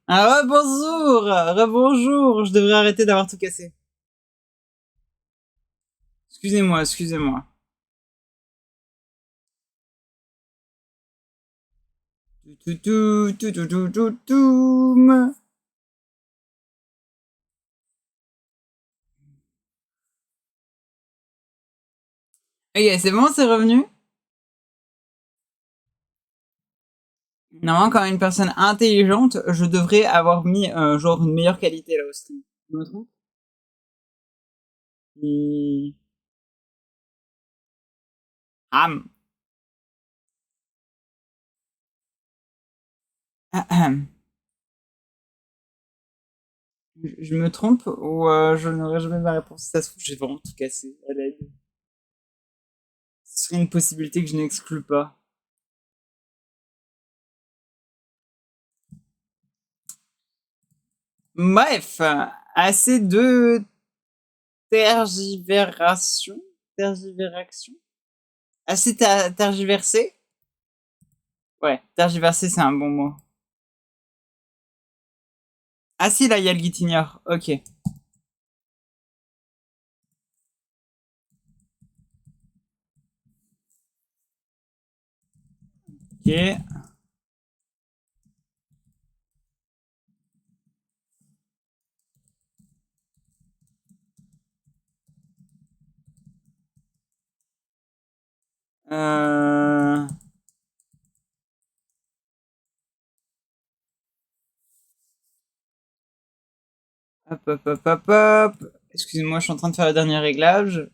Rebonjour, rebonjour. Je devrais arrêter d'avoir tout cassé. Excusez-moi, excusez-moi. Tout, tout, tout, tout, tout, tout, tout. Ok, c'est bon, c'est revenu. Normalement, quand une personne intelligente, je devrais avoir mis genre une meilleure qualité là au stream. Je me trompe? Et... Am. Ahem. Je me trompe ou je n'aurai jamais ma réponse. Si ça se trouve, j'ai vraiment tout cassé à l'aide. Ce serait une possibilité que je n'exclus pas. Bref, assez de tergiversation. Tergiversation. Assez tergiversé. Ouais, tergiversé, c'est un bon mot. Ah si, là, il y a le Gitignor. Ok. Ok. Euh... Hop, hop, hop, hop, hop. Excusez-moi, je suis en train de faire le dernier réglage.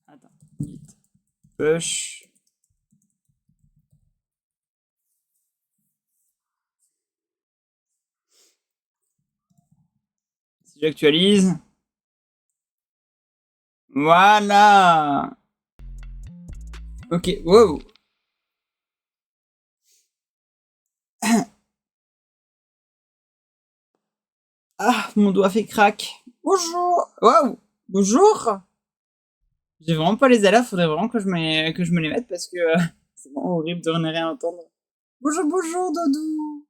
Attends. Git push. Si j'actualise. Voilà. Ok, wow. Ah, mon doigt fait crack. Bonjour. Waouh. Bonjour. J'ai vraiment pas les alertes, faudrait vraiment que je me les mette parce que c'est vraiment horrible de rien entendre. Bonjour, bonjour, Doudou.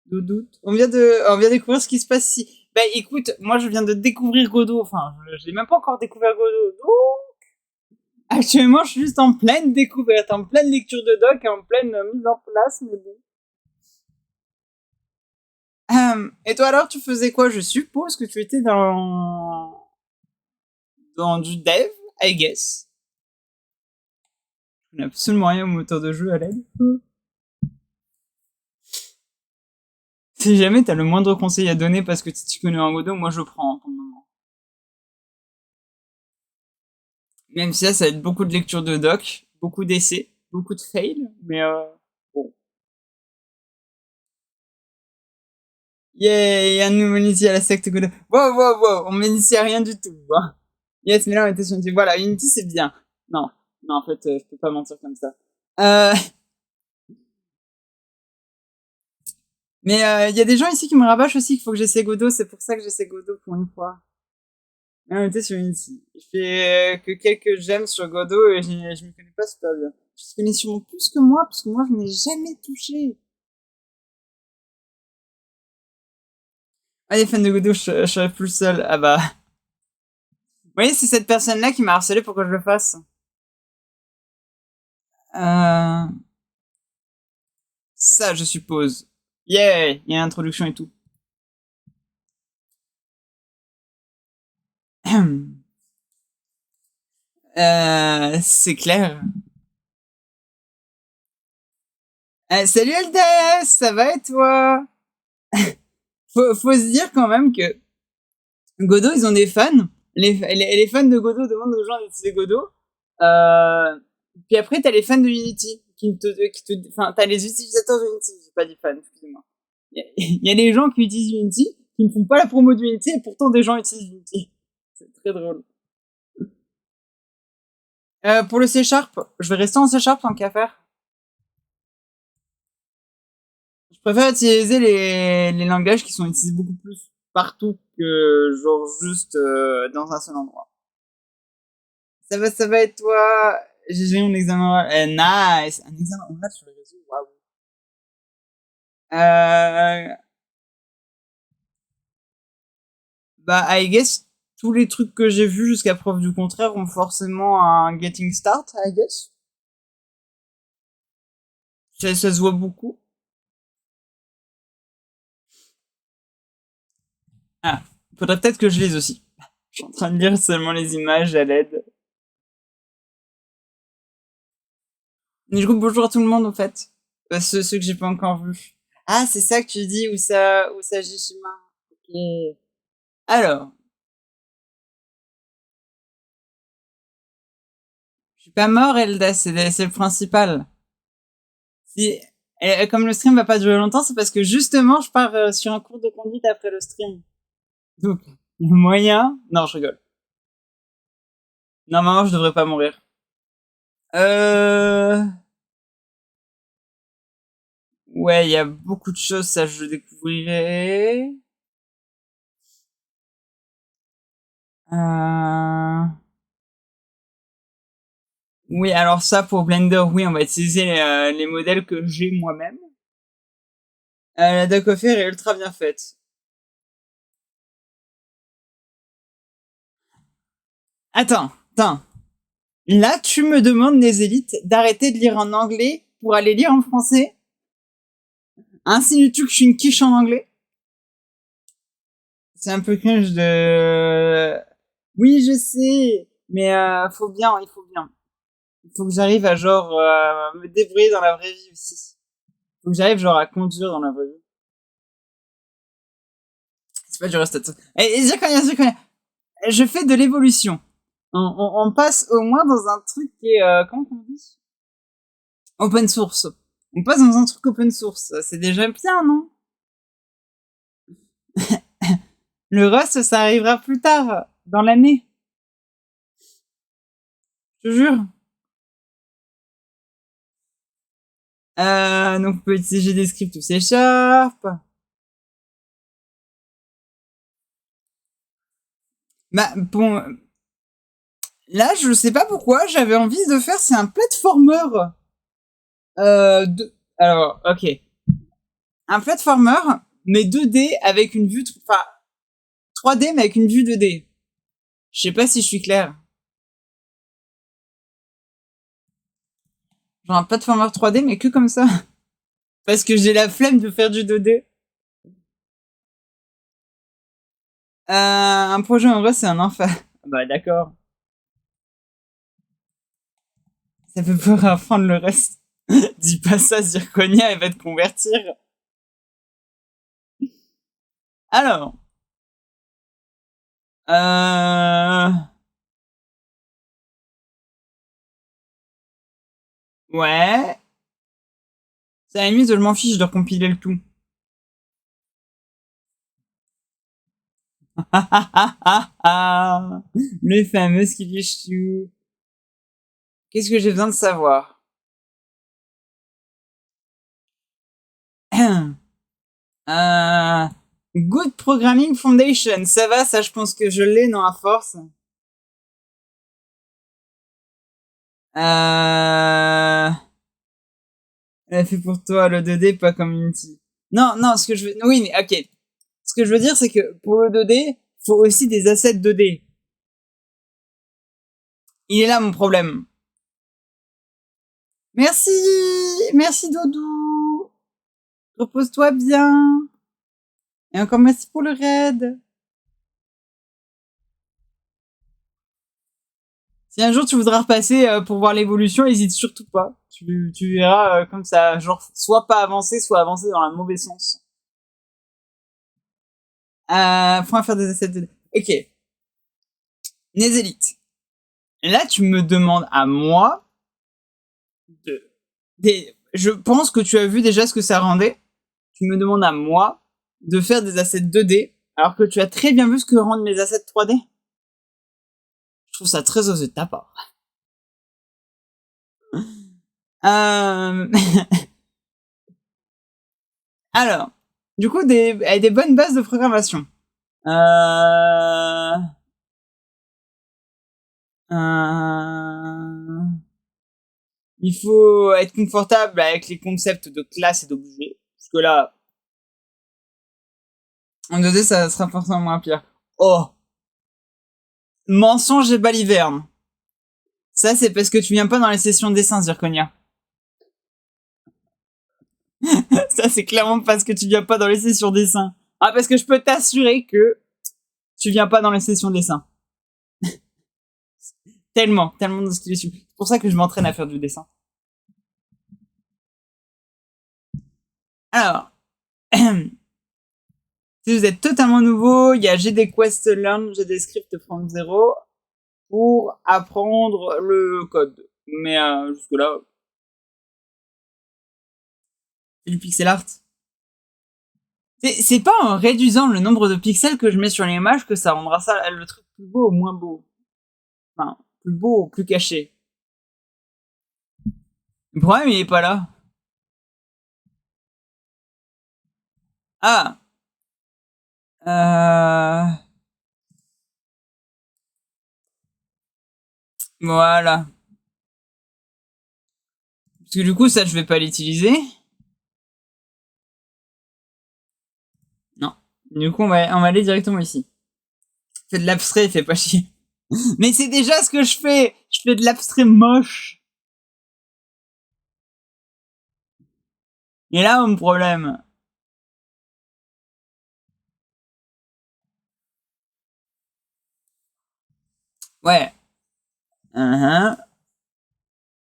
Doudou. On vient découvrir ce qui se passe ici. Bah écoute, moi je viens de découvrir Godot, enfin, je l'ai même pas encore découvert Godot. Actuellement, je suis juste en pleine découverte, en pleine lecture de doc, en pleine mise en place, mais bon. Et toi alors, tu faisais quoi? Je suppose que tu étais dans du dev, I guess. Je connais absolument rien au moteur de jeu à l'aide. Si jamais t'as le moindre conseil à donner parce que tu connais un Godot, moi je prends pour le moment. Même si là, ça va être beaucoup de lecture de doc, beaucoup d'essais, beaucoup de fails, mais bon. Yeah, on m'initie à la secte Godot. Wow, wow, wow, on m'initie à rien du tout. Hein. Yes, mais là, on était sur Unity. Voilà, Unity, c'est bien. Non, non, en fait, je peux pas mentir comme ça. Euh, mais il y a des gens ici qui me rabâchent aussi qu'il faut que j'essaie Godot, c'est pour ça que j'essaie Godot pour une fois. Là, on était sur Unity. Je fais que quelques gemmes sur Godot et je me connais pas super bien. Tu te connais sûrement plus que moi, parce que moi, je n'ai jamais touché. Ah, les fans de Godot, je serais plus seul. Ah bah. Vous voyez, c'est cette personne-là qui m'a harcelé pour que je le fasse. Euh... Ça, je suppose. Yeah, il y a l'introduction et tout. C'est clair. Salut Aldes, ça va et toi? Faut se dire quand même que Godot, ils ont des fans. Les fans de Godot demandent aux gens d'utiliser Godot. Euh, Puis après, t'as les fans de Unity. Enfin, t'as les utilisateurs de Unity. J'ai pas dit fans, excusez-moi. Il y a les gens qui utilisent Unity, qui ne font pas la promo de Unity, et pourtant des gens utilisent Unity. C'est très drôle. Pour le C Sharp, je vais rester en C Sharp tant qu'à faire. Je préfère utiliser les langages qui sont utilisés beaucoup plus partout que genre juste dans un seul endroit. Ça va être toi. J'ai mon examen oral. Nice. Un examen oral sur les réseaux. Waouh. Euh, Bah, I guess tous les trucs que j'ai vus jusqu'à preuve du contraire ont forcément un getting start, I guess. Ça se voit beaucoup. Ah, faudrait peut-être que je lise aussi. Je suis en train de lire seulement les images à l'aide. Du coup, bonjour à tout le monde, en fait. Ceux que j'ai pas encore vus. Ah, c'est ça que tu dis, où ça Jishima. Ok. Alors, je suis pas mort, Elda, c'est le principal. Si, comme le stream va pas durer longtemps, c'est parce que justement, je pars sur un cours de conduite après le stream. Donc, le moyen... Non, je rigole. Normalement, je devrais pas mourir. Euh... Ouais, il y a beaucoup de choses, ça je découvrirai. Euh... Oui, alors ça, pour Blender, oui, on va utiliser les modèles que j'ai moi-même. La Docofer est ultra bien faite. Attends. Là, tu me demandes, les élites, d'arrêter de lire en anglais pour aller lire en français. Insinues-tu que je suis une quiche en anglais? C'est un peu cringe de... Oui, je sais, mais faut bien, il faut bien. Il faut que j'arrive à genre me débrouiller dans la vraie vie aussi. Il faut que j'arrive genre à conduire dans la vraie vie. C'est pas du reste. Et Zirconia. Je fais de l'évolution. On passe au moins dans un truc qui est... comment on dit? Open source. On passe dans un truc open source. C'est déjà bien, non? Le Rust, ça arrivera plus tard, dans l'année. Je te jure. Donc, on peut utiliser des scripts ou C#. Bah, bon... Là, je sais pas pourquoi, j'avais envie de faire... C'est un platformer. Alors, ok. Un platformer, mais 2D avec une vue... Enfin, 3D, mais avec une vue 2D. Je sais pas si je suis clair. Genre un platformer 3D, mais que comme ça. Parce que j'ai la flemme de faire du 2D. Un projet en vrai, c'est un enfer. Bah d'accord. Ça peut pas apprendre le reste. Dis pas ça, Zirconia, elle va te convertir. Alors. Ouais. Ça à la limite, je m'en fiche de recompiler le tout. Le fameux Skibishu. Qu'est-ce que j'ai besoin de savoir? Good Programming Foundation. Ça va, ça je pense que je l'ai, non, à force. Elle fait pour toi le 2D, pas community. Non, ce que je veux... Oui, mais ok. Ce que je veux dire, c'est que pour le 2D, faut aussi des assets 2D. Il est là mon problème. Merci! Merci Dodou! Repose-toi bien! Et encore merci pour le raid! Si un jour tu voudras repasser pour voir l'évolution, n'hésite surtout pas. Tu verras comme ça, genre, soit pas avancer, soit avancer dans le mauvais sens. Faut faire des assets 2D. Ok. Nézélite. Là, tu me demandes à moi je pense que tu as vu déjà ce que ça rendait. Tu me demandes à moi de faire des assets 2D alors que tu as très bien vu ce que rendent mes assets 3D. Je trouve ça très osé de ta part. Alors, du coup, des bonnes bases de programmation. Il faut être confortable avec les concepts de classe et d'objets. Parce que là, en 2D, ça sera forcément moins pire. Oh! Mensonge et baliverne. Ça, c'est parce que tu viens pas dans les sessions de dessin, Zirconia. Ça, c'est clairement parce que tu viens pas dans les sessions dessin. Ah, parce que je peux t'assurer que tu viens pas dans les sessions dessin. Tellement de style dessus. C'est pour ça que je m'entraîne à faire du dessin. Alors, si vous êtes totalement nouveau, il y a GD Quest Learn, GD Script from Zero pour apprendre le code. Mais jusque-là, c'est du pixel art. C'est pas en réduisant le nombre de pixels que je mets sur l'image que ça rendra ça le truc plus beau ou moins beau. Enfin, plus beau ou plus caché. Le problème, il est pas là. Ah. Voilà. Parce que du coup, ça, je vais pas l'utiliser. Non. Du coup, on va aller directement ici. Fais de l'abstrait, fais pas chier. Mais c'est déjà ce que je fais. Je fais de l'abstrait moche. Et là, mon problème. Ouais.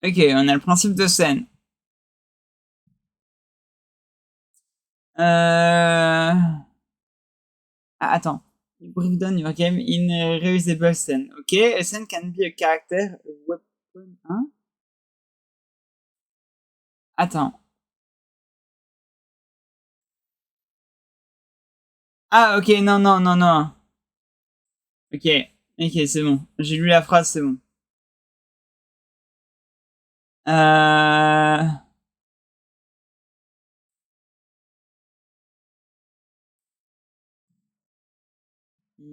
Ok, on a le principe de scène. Ah, attends. Break down your game in a reusable scene. Ok, a scene can be a character, a weapon, hein? Attends. Ah, ok, non, non, non, non. Ok, ok, c'est bon. J'ai lu la phrase, c'est bon.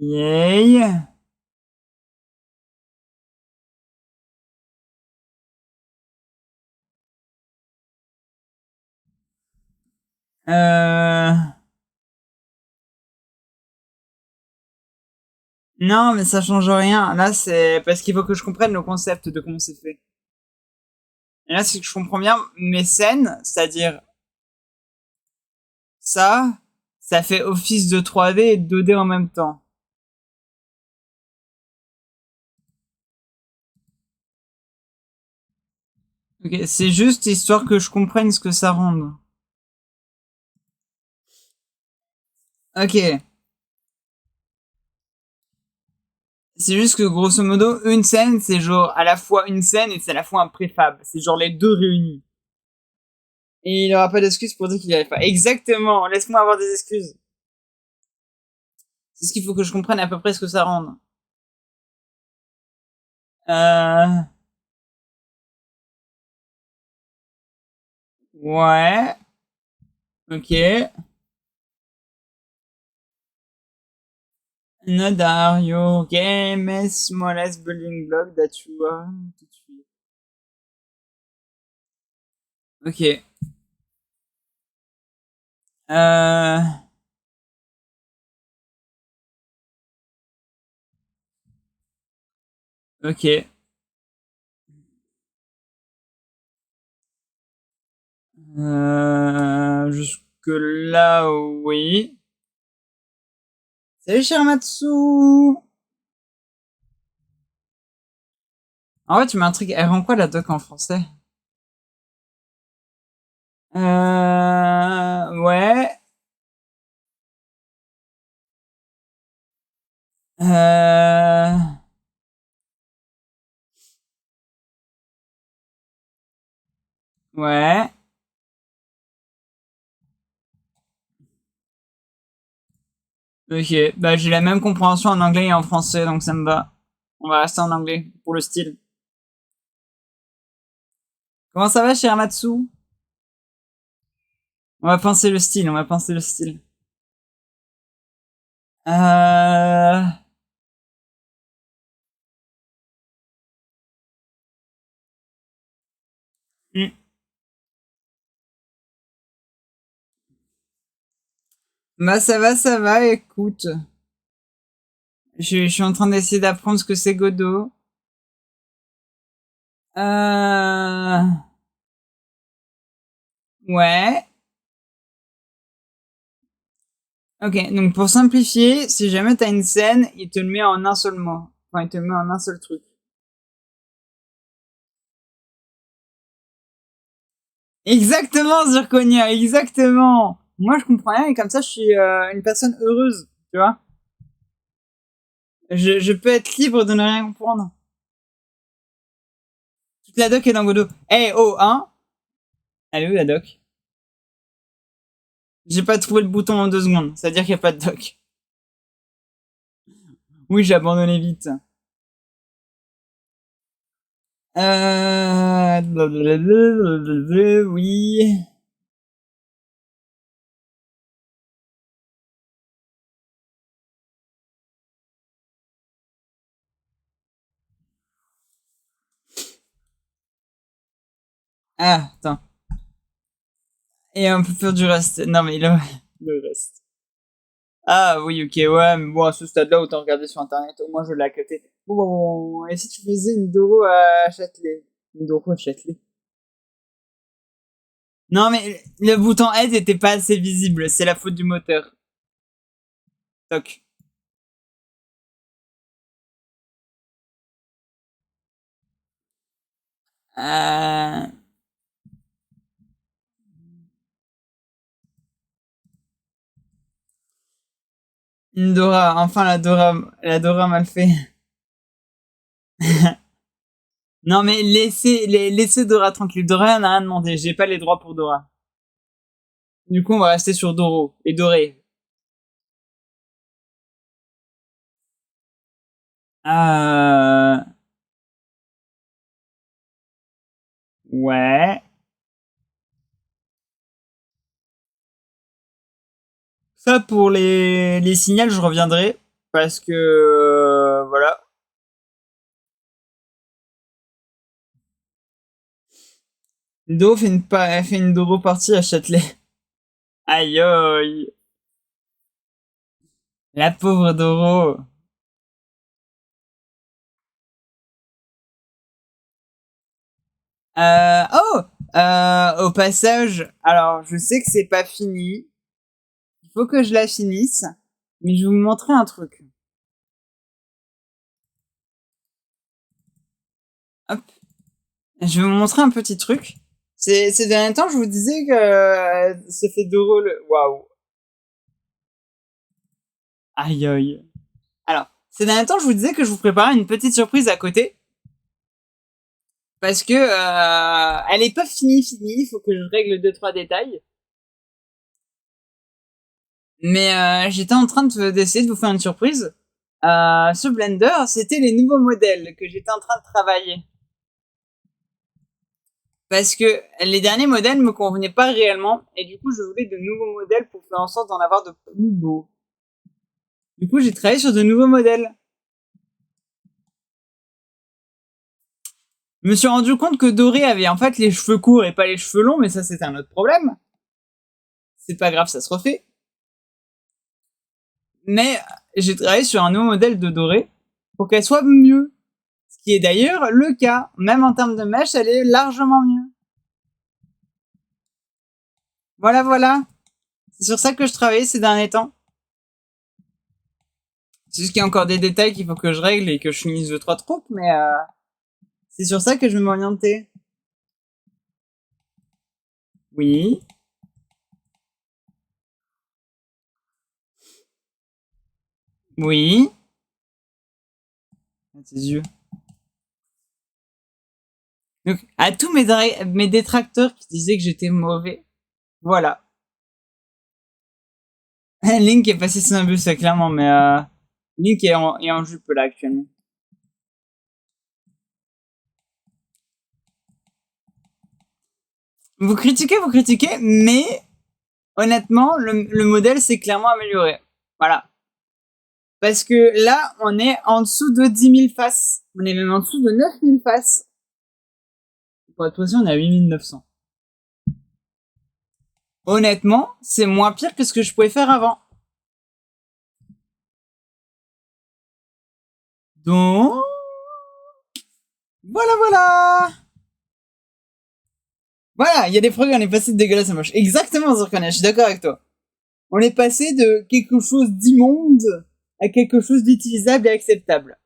Yay. Non, mais ça change rien. Là, c'est parce qu'il faut que je comprenne le concept de comment c'est fait. Et là, c'est que je comprends bien mes scènes, c'est-à-dire ça fait office de 3D et de 2D en même temps. Ok, c'est juste histoire que je comprenne ce que ça rende. Ok. C'est juste que grosso modo, une scène, c'est genre à la fois une scène et c'est à la fois un préfab. C'est genre les deux réunis. Et il aura pas d'excuses pour dire qu'il n'y arrive pas. Exactement, laisse-moi avoir des excuses. C'est ce qu'il faut que je comprenne à peu près ce que ça rende. Ouais. Ok. Node are your game's smallest building block that you want to treat. Ok. Ok. Jusque là, oui. Salut Shiramatsu. En vrai, tu m'intrigues. Elle rend quoi la doc en français? Ouais. Ouais. Ok. Bah, j'ai la même compréhension en anglais et en français, donc ça me va. On va rester en anglais pour le style. Comment ça va, Shiramatsu? On va penser le style, on va penser le style. Hmm. Bah ça va, écoute. Je suis en train d'essayer d'apprendre ce que c'est Godot. Ouais. Ok, donc pour simplifier, si jamais t'as une scène, il te le met en un seul mot. Enfin, il te le met en un seul truc. Exactement, Zirconia, exactement. Moi, je comprends rien et comme ça, je suis une personne heureuse, tu vois. Je peux être libre de ne rien comprendre. Toute la doc est dans Godot. Eh, oh, hein. Elle est où la doc? J'ai pas trouvé le bouton en 2 secondes. Ça veut dire qu'il n'y a pas de doc. Oui, j'ai abandonné vite. Oui. Ah, attends. Et on peut faire du reste. Non, mais le reste. Ah oui, ok, ouais, mais bon, à ce stade-là, autant regarder sur internet. Au moins, je l'ai à côté. Bon, et si tu faisais une Doro à Châtelet? Une Doro à Châtelet. Non, mais le bouton aide était pas assez visible. C'est la faute du moteur. Toc. Euh... Une Dora. Enfin, la Dora mal fait. Non, mais laissez Dora tranquille. Dora en a rien demandé. J'ai pas les droits pour Dora. Du coup, on va rester sur Doro et Doré. Euh... Ouais. Ça, pour les signals, je reviendrai. Parce que... voilà. Do fait une Doro partie à Châtelet. Aïe aïe. La pauvre Doro. Oh au passage, alors je sais que c'est pas fini. Il faut que je la finisse. Mais je vais vous montrer un truc. Hop. Je vais vous montrer un petit truc. Ces derniers temps, je vous disais que ce fait Doro le... Waouh. Aïe aïe. Alors, ces derniers temps, je vous disais que je vous préparais une petite surprise à côté. Parce que elle est pas finie. Il faut que je règle 2-3 détails. Mais j'étais en train d'essayer de vous faire une surprise. Ce Blender, c'était les nouveaux modèles que j'étais en train de travailler. Parce que les derniers modèles me convenaient pas réellement. Et du coup, je voulais de nouveaux modèles pour faire en sorte d'en avoir de plus beaux. Du coup, j'ai travaillé sur de nouveaux modèles. Je me suis rendu compte que Doré avait en fait les cheveux courts et pas les cheveux longs, mais ça c'est un autre problème. C'est pas grave, ça se refait. Mais j'ai travaillé sur un nouveau modèle de Doré pour qu'elle soit mieux. Ce qui est d'ailleurs le cas. Même en termes de mèche, elle est largement mieux. Voilà, voilà. C'est sur ça que je travaillais ces derniers temps. C'est juste qu'il y a encore des détails qu'il faut que je règle et que je finisse 2-3 trucs, mais c'est sur ça que je vais m'orienter. Oui. Oui. Tes yeux. Donc, à tous mes détracteurs qui disaient que j'étais mauvais, voilà. Link est passé sous un bus, clairement, mais Link est en jupe là actuellement. Vous critiquez, mais honnêtement, le modèle s'est clairement amélioré. Voilà. Parce que là, on est en dessous de 10 000 faces. On est même en dessous de 9 000 faces. Pour être précis, on est à 8 900. Honnêtement, c'est moins pire que ce que je pouvais faire avant. Donc, voilà. Voilà, il y a des progrès, on est passé de dégueulasse à moche. Exactement, Zirconia, je suis d'accord avec toi. On est passé de quelque chose d'immonde à quelque chose d'utilisable et acceptable.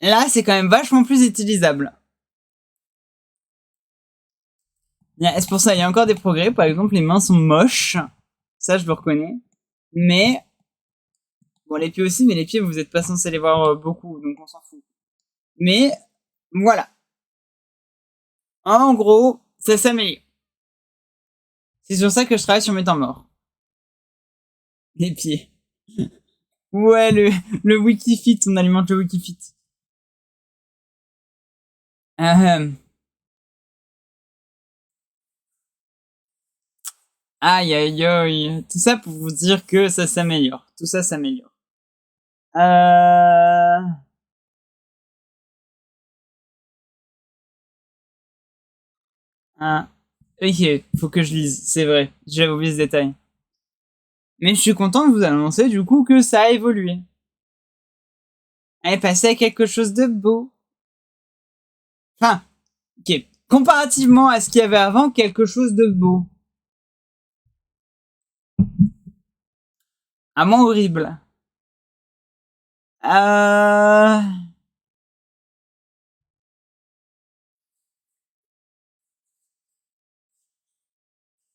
Là, c'est quand même vachement plus utilisable. C'est pour ça, il y a encore des progrès. Par exemple, les mains sont moches. Ça, je le reconnais. Mais, bon, les pieds aussi, mais les pieds, vous n'êtes pas censé les voir beaucoup, donc on s'en fout. Mais, voilà. En gros, ça s'améliore. C'est sur ça que je travaille sur mes temps morts. Les pieds. Ouais, le Wikifit, on alimente le Wikifit. Aïe, aïe, aïe. Tout ça pour vous dire que ça s'améliore. Tout ça s'améliore. Ah. Ok, faut que je lise, c'est vrai. J'avais oublié ce détail. Mais je suis content de vous annoncer du coup que ça a évolué. Elle est passée à quelque chose de beau. Enfin, ok. Comparativement à ce qu'il y avait avant, quelque chose de beau. À moins horrible.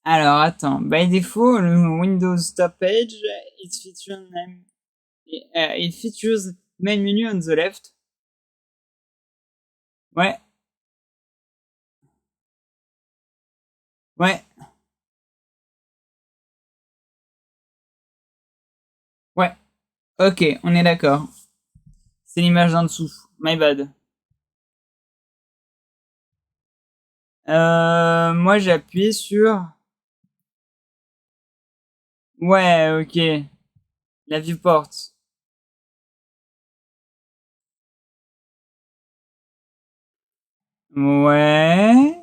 Alors, attends. By default, le Windows Top Page, it features main menu on the left. Ouais. Ouais. Ouais. Ok, on est d'accord. C'est l'image d'en dessous. My bad. Moi, j'ai appuyé sur... Ouais, ok. La viewport. Ouais.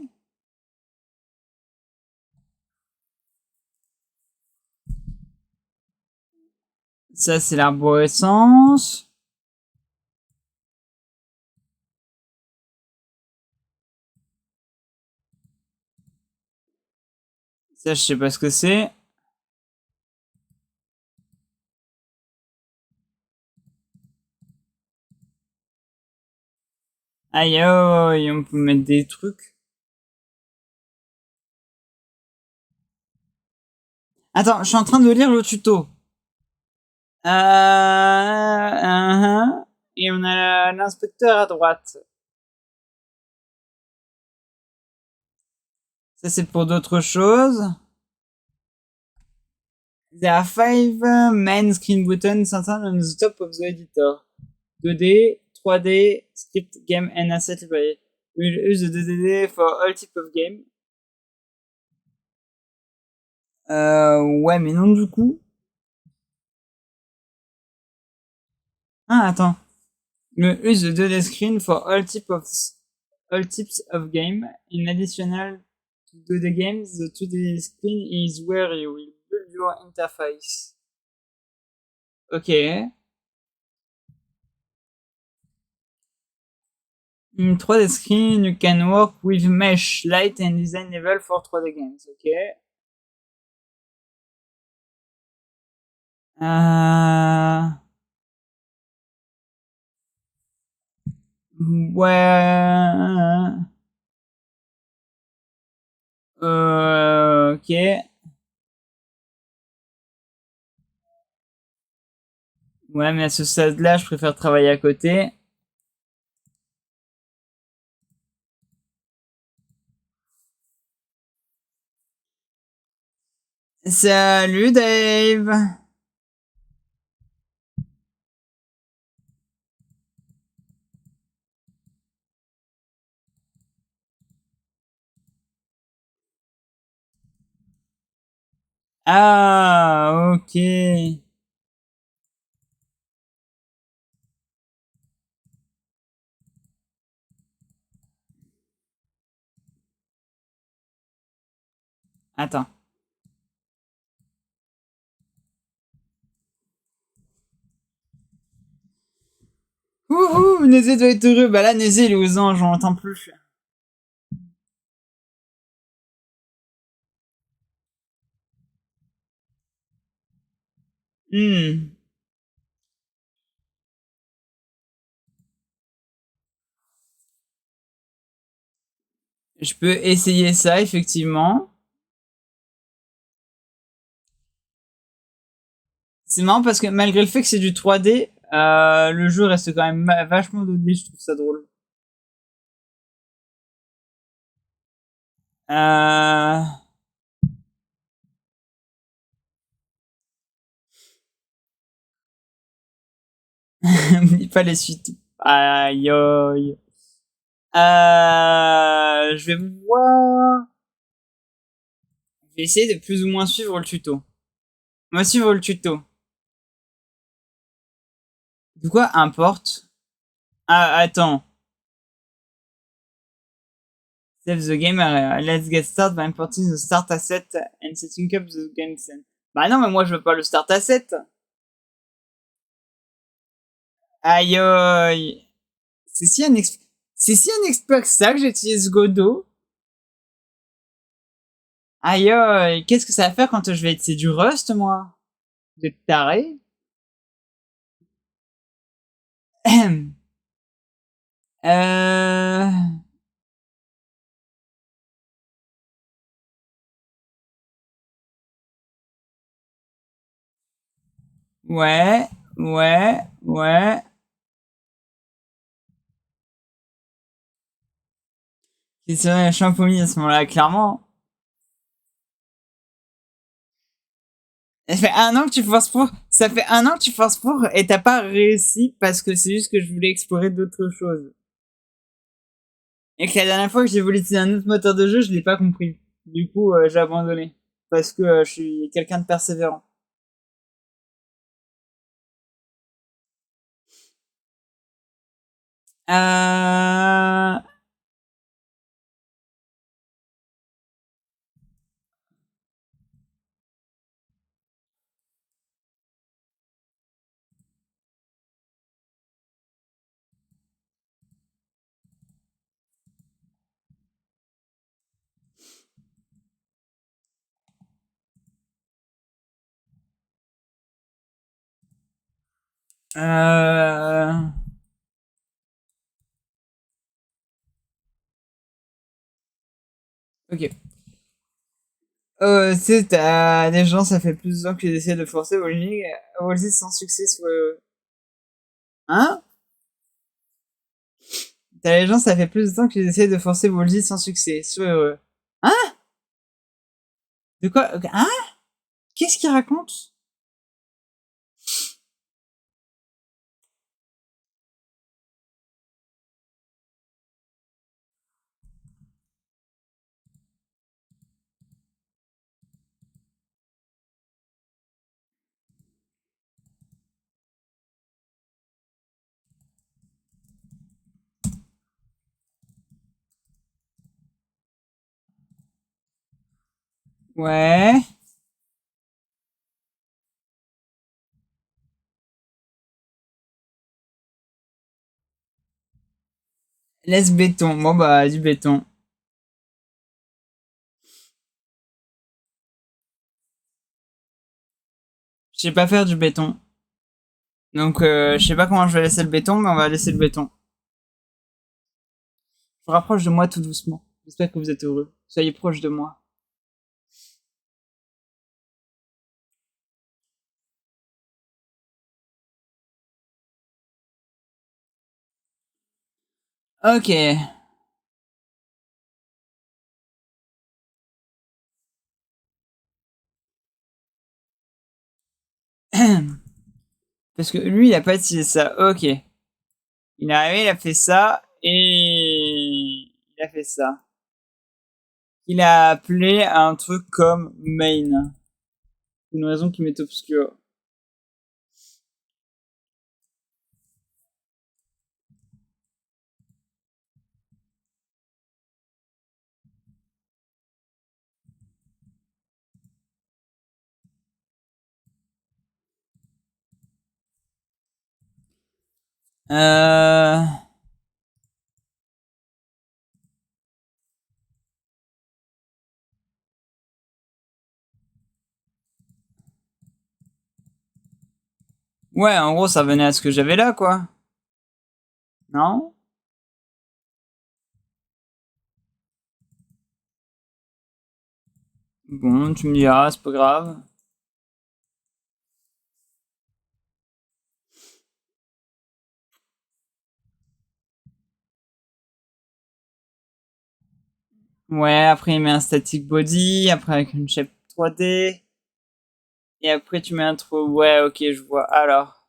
Ça, c'est l'arborescence. Ça, je sais pas ce que c'est. Aïe, aïe, on peut mettre des trucs. Attends, je suis en train de lire le tuto. Et on a l'inspecteur à droite. Ça, c'est pour d'autres choses. There are 5 main screen buttons centered on the top of the editor. 2D, 3D, script, game, and asset library. We'll use the 2D for all types of game. Ouais, mais non, du coup. Ah, attends. We'll use the 2D screen for all types of game. In additional to 2D games, the 2D screen is where you will build your interface. Ok. In 3D screen, you can work with mesh, light, and design level for 3D games. Ok. Ouais. Ok. Ouais, mais à ce stade-là, je préfère travailler à côté. Salut Dave! Ah, ok. Attends. Ouhou, Nézé doit être heureux. Bah là, Nézé, il est aux anges, on l'entend plus. Hmm. Je peux essayer ça, effectivement. C'est marrant parce que malgré le fait que c'est du 3D, le jeu reste quand même vachement 2D, je trouve ça drôle. Euh... pas les suites. Aïe aïe. Je vais voir. Je vais essayer de plus ou moins suivre le tuto. On va suivre le tuto. De quoi importe? Ah, attends. Save the game area. Let's get started by importing the start asset and setting up the game scene. Bah non, mais moi je veux pas le start asset. Aïe aïe. C'est si un c'est si un expert que ça que j'utilise Godot. Aïe aïe. Qu'est-ce que ça va faire quand je vais utiliser du Rust, moi? Vous êtes taré? euh... Ouais, ouais, ouais. C'est un champomis à ce moment-là, clairement. Ça fait un an que tu forces pour. Ça fait un an que tu forces pour et t'as pas réussi parce que c'est juste que je voulais explorer d'autres choses. Et que la dernière fois que j'ai voulu utiliser un autre moteur de jeu, je l'ai pas compris. Du coup, j'ai abandonné. Parce que je suis quelqu'un de persévérant. Euh... Euh... Ok. Tu t'as des gens, ça fait plus de temps qu'ils essaient de forcer Wolsey sans succès sur... Hein? T'as les gens, ça fait plus de temps qu'ils essaient de forcer Wolsey sans succès. Sois heureux. Hein? De quoi? Hein? Qu'est-ce qu'il raconte? Ouais. Laisse béton. Bon bah, du béton. Je sais pas faire du béton. Donc, je sais pas comment je vais laisser le béton, mais on va laisser le béton. Je me rapproche de moi tout doucement. J'espère que vous êtes heureux. Soyez proche de moi. Ok. Parce que lui, il a pas utilisé ça. Ok. Il est arrivé, il a fait ça. Et... Il a fait ça. Il a appelé un truc comme main. Une raison qui m'est obscure. Euh... Ouais, en gros, ça venait à ce que j'avais là, quoi. Non? Bon, tu me diras, c'est pas grave. Ouais, après il met un static body, après avec une shape 3D. Et après tu mets un trou. Ouais, ok, je vois. Alors.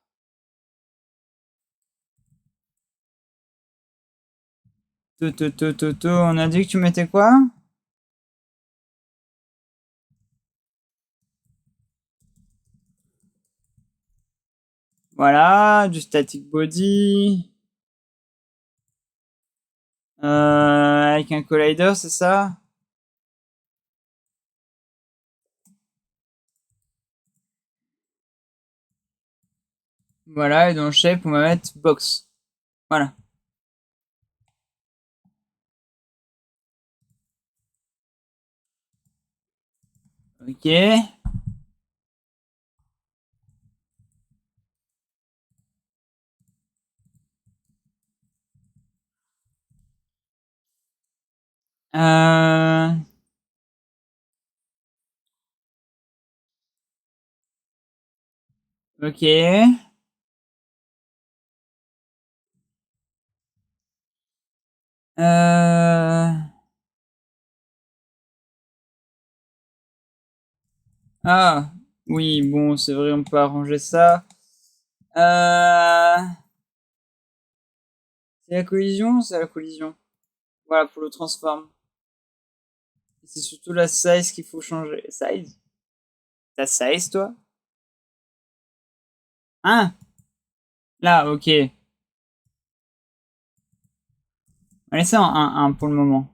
On a dit que tu mettais quoi? Voilà, du static body. Avec un collider, c'est ça? Voilà, et dans shape, on va mettre box. Voilà. Ok. Euh... Ok. Euh... Ah, oui, bon, c'est vrai, on peut arranger ça. C'est la collision, c'est la collision. Voilà, pour le transform. C'est surtout la size qu'il faut changer. Size? Ta size, toi? Hein? Là, ok. On va laisser en 1-1 pour le moment.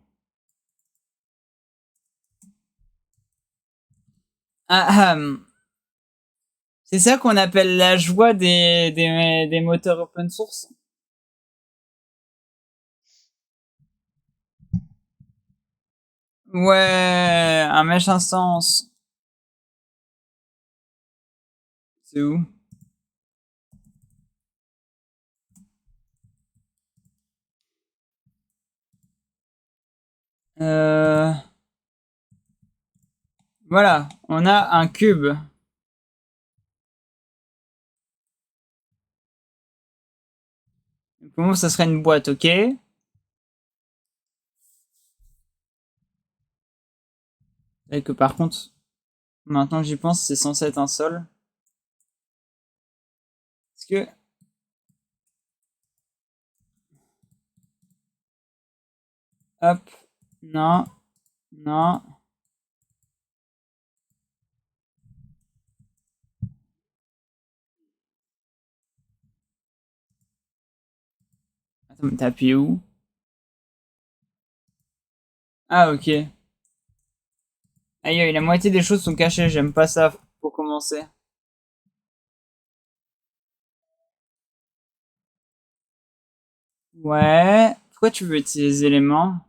C'est ça qu'on appelle la joie des moteurs open source. Ouais, un mesh instance. C'est où? Euh... Voilà, on a un cube. Pour moi, ça serait une boîte, ok? Et que par contre, maintenant que j'y pense, c'est censé être un sol. Est-ce que... Hop. Non. Non. Attends, mais t'as appuyé où? Ah, ok. Aïe, aïe, la moitié des choses sont cachées, j'aime pas ça pour commencer. Ouais. Pourquoi tu veux utiliser les éléments?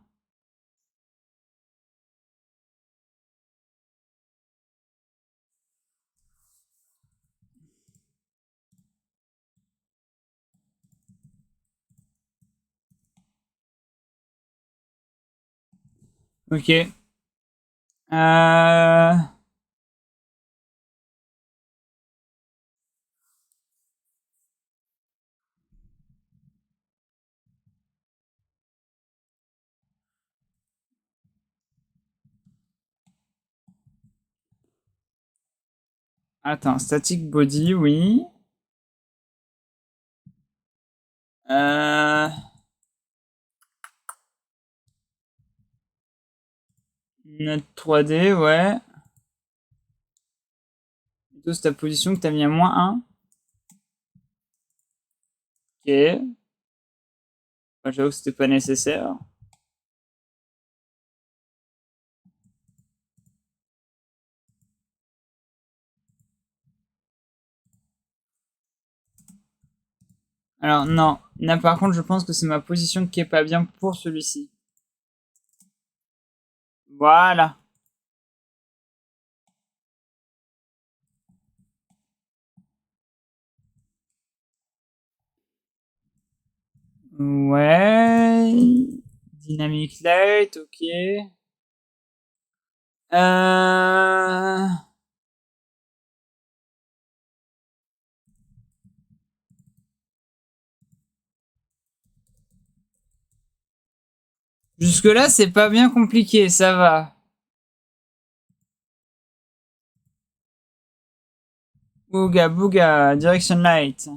Ok. Euh... Attends, static body, oui. Euh... Note 3D, ouais. c'est ta position que t'as mis à -1. Ok. Enfin, j'avoue que c'était pas nécessaire. Alors, non. Là, par contre, je pense que c'est ma position qui est pas bien pour celui-ci. Voilà. Ouais. Dynamic light, ok. Jusque-là, c'est pas bien compliqué, ça va. Booga, booga, direction light.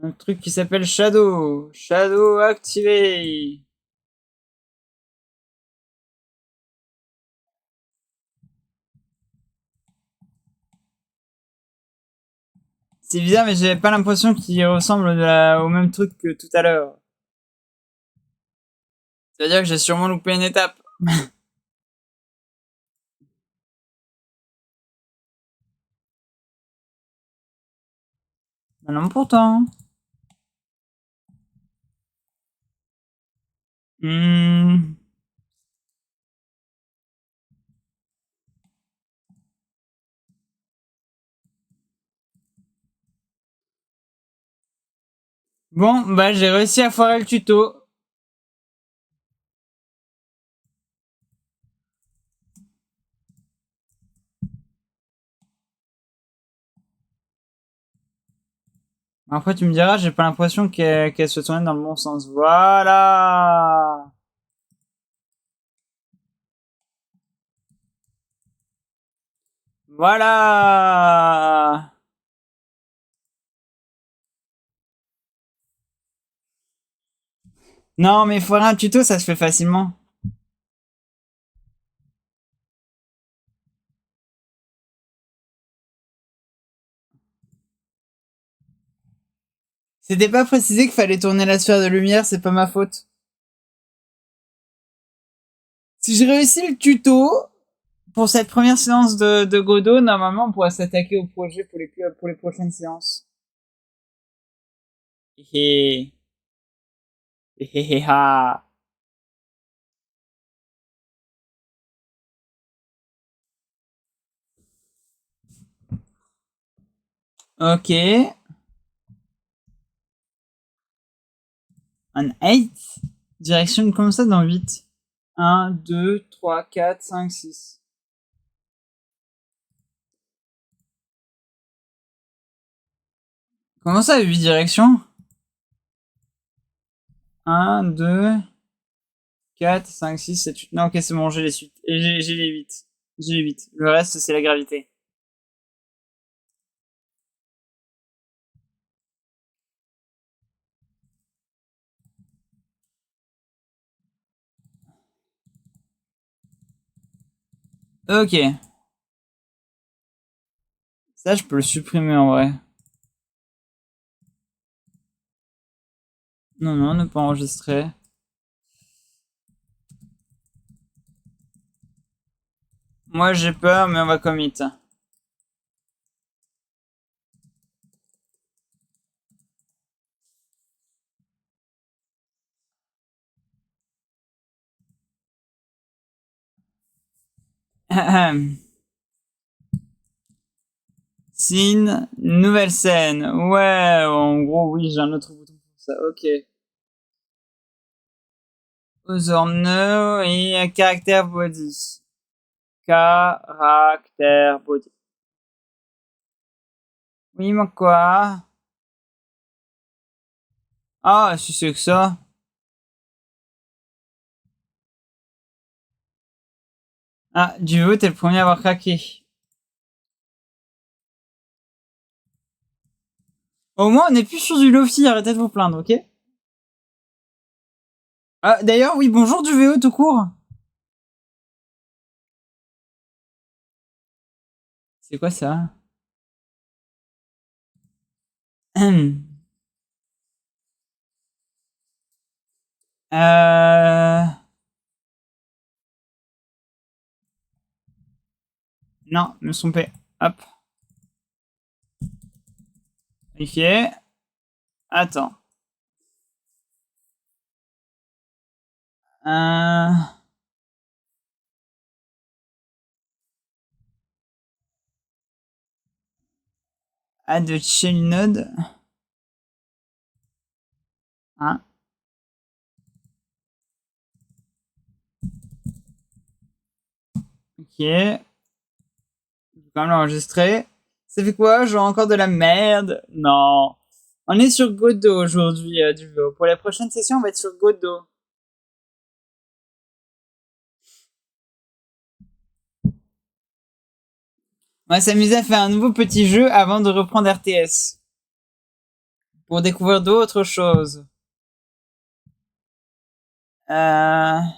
Un truc qui s'appelle Shadow. Shadow activé. C'est bizarre, mais j'avais pas l'impression qu'il ressemble au même truc que tout à l'heure. C'est-à-dire que j'ai sûrement loupé une étape. Bah non, pourtant. Bon, bah j'ai réussi à foirer le tuto. Après, tu me diras, j'ai pas l'impression qu'elle se tournait dans le bon sens. Voilà. Voilà. Non, mais foirer un tuto, ça se fait facilement. C'était pas précisé qu'il fallait tourner la sphère de lumière, c'est pas ma faute. Si j'ai réussi le tuto, pour cette première séance de Godot, normalement, on pourra s'attaquer au projet pour les prochaines séances. Hé hé hé ha. Ok. Un 8. Direction comme ça dans 8. 1, 2, 3, 4, 5, 6. Comment ça, 8 directions? 1, 2, 4, 5, 6, 7, 8. Non, ok, c'est bon, j'ai les suites. Et j'ai les 8. J'ai les 8. Le reste, c'est la gravité. Ok. Ça, je peux le supprimer en vrai. Non, non, ne pas enregistrer. Moi, j'ai peur, mais on va commit. Scene, nouvelle scène. Ouais, en gros, oui, j'ai un autre bouton pour ça. Ok. Other no et caractère body. Caractère body. Oui, mais quoi? Ah, si c'est que ça. Ah, du coup, t'es le premier à avoir craqué. Au moins, on n'est plus sur du Lofi, arrêtez de vous plaindre, ok? Ah, d'ailleurs, oui, bonjour du VO tout court. C'est quoi ça? Euh... Non, me suis trompé. Hop. Ok. Attends. Euh... Add a child node. Hein? Ok. Je vais quand même l'enregistrer. Ça fait quoi? Genre encore de la merde? Non. On est sur Godot aujourd'hui, Duo. Pour la prochaine session, on va être sur Godot. On va s'amuser à faire un nouveau petit jeu avant de reprendre RTS. Pour découvrir d'autres choses. Hein?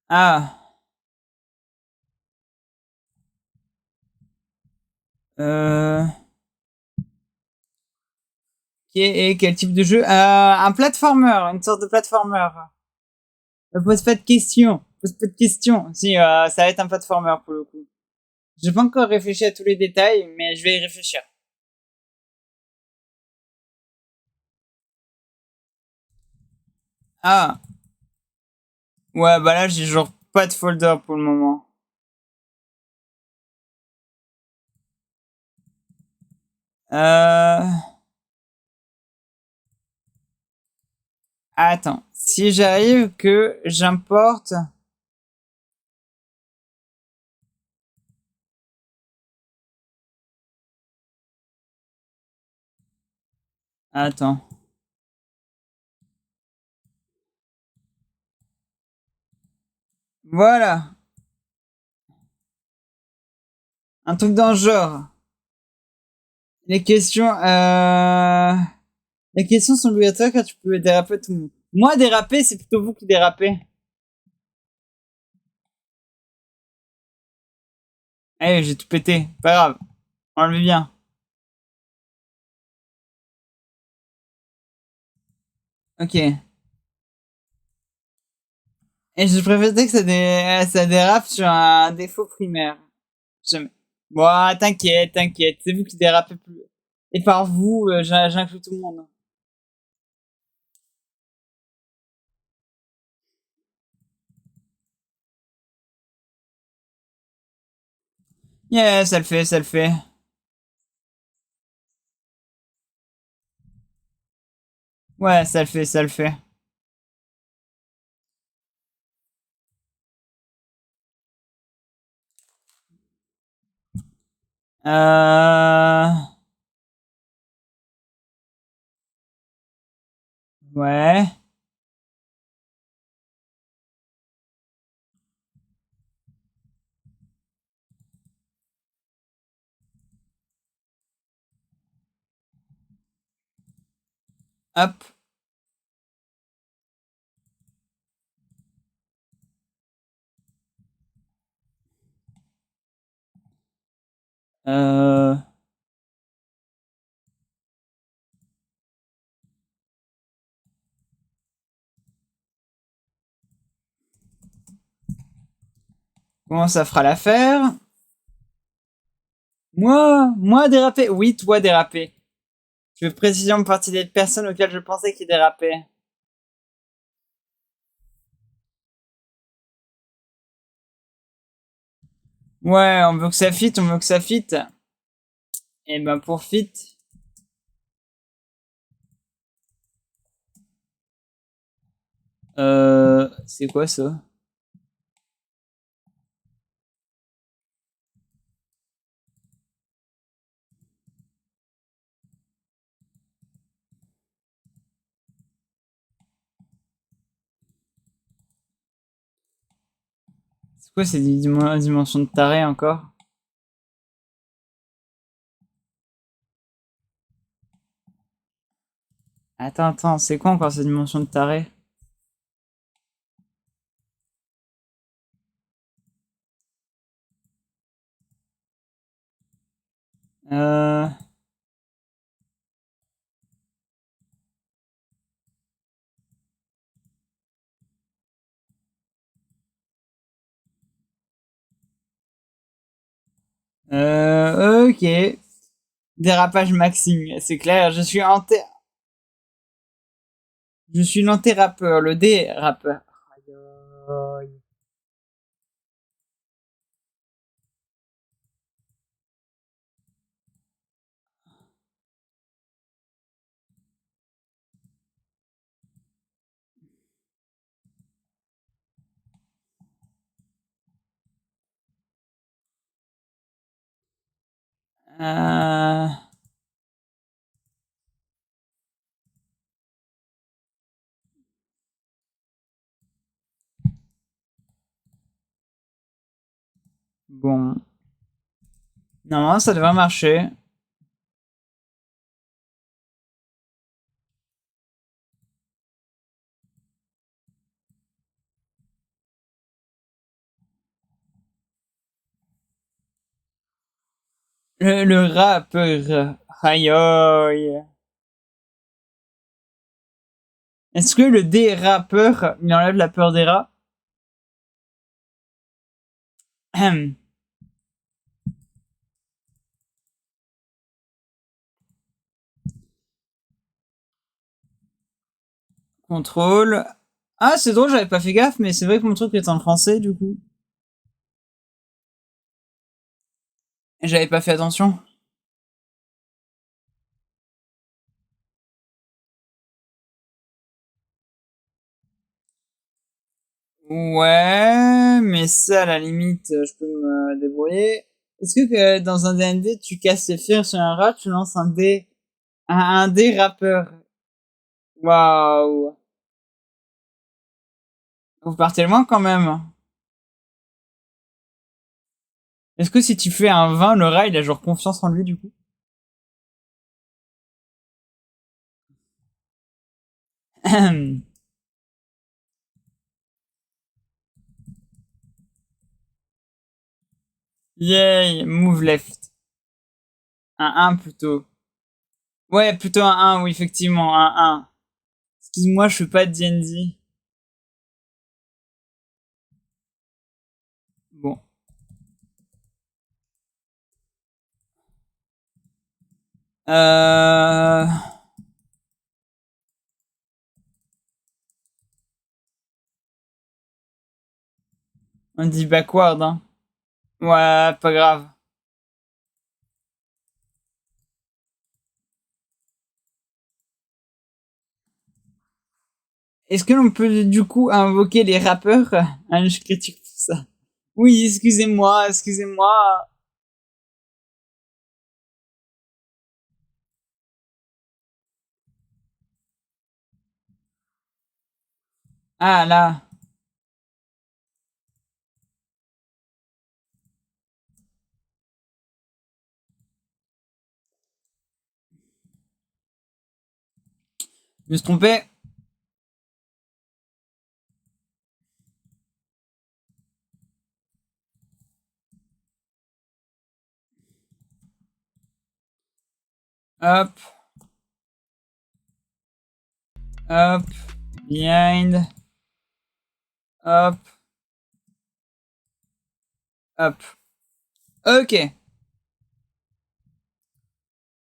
Ah. Ok, et quel type de jeu? Un platformer, une sorte de platformer. Pose pas de questions. Pose pas de questions. Si, ça va être un platformer pour le coup. J'ai pas encore réfléchi à tous les détails, mais je vais y réfléchir. Ah. Ouais, bah là, j'ai genre pas de folder pour le moment. Euh... Attends. Si j'arrive que j'importe... Attends. Voilà. Un truc dans le genre. Les questions, les questions sont obligatoires car tu peux déraper tout le monde. Moi, déraper, c'est plutôt vous qui dérapez. Eh, j'ai tout pété. Pas grave. Enlevez bien. Ok. Et je préférerais que ça dérape sur un défaut primaire. Jamais. Bon, t'inquiète, t'inquiète. C'est vous qui dérapez plus. Et par vous, j'inclus tout le monde. Yeah, ça le fait, ça le fait. Ouais, ça le fait, ça le fait. Euh... Ouais. Hop. Euh... Comment ça fera l'affaire? Moi déraper? Oui, toi déraper. Je veux précisément partie des personnes auxquelles je pensais qu'ils dérapaient. Ouais, on veut que ça fit, on veut que ça fit. Et ben pour fit, c'est quoi ça? C'est quoi ces dimensions de taré encore? Attends, c'est quoi encore cette dimension de taré? Euh... Ok. Dérapage maxime, c'est clair. Je suis l'anti-rappeur, le dé-rappeur. Aïe, aïe. Euh... Bon. Normalement, ça devrait marcher. Le rappeur. Aïe, aïe. Est-ce que le dérapeur, il enlève la peur des rats? Ahem. Contrôle. Ah, c'est drôle, j'avais pas fait gaffe, mais c'est vrai que mon truc est en français, du coup. J'avais pas fait attention. Ouais, mais ça, à la limite, je peux me débrouiller. Est-ce que dans un D&D, tu casses les fers sur un rat, tu lances un dé, un dé rappeur? Waouh. Vous partez loin quand même. Est-ce que si tu fais un 20, le rat, il a genre confiance en lui, du coup? Yay, move left. Un 1 plutôt. Ouais, plutôt un 1, oui, effectivement, un 1. Excuse-moi, je fais pas de D&D. Bon. Euh... On dit backward, hein. Ouais, pas grave. Est-ce que l'on peut du coup invoquer les rappeurs? Ah, je critique pour ça. Oui, excusez-moi, excusez-moi. Ah là. Je me suis trompé. Hop, hop, behind. Hop, hop. Ok.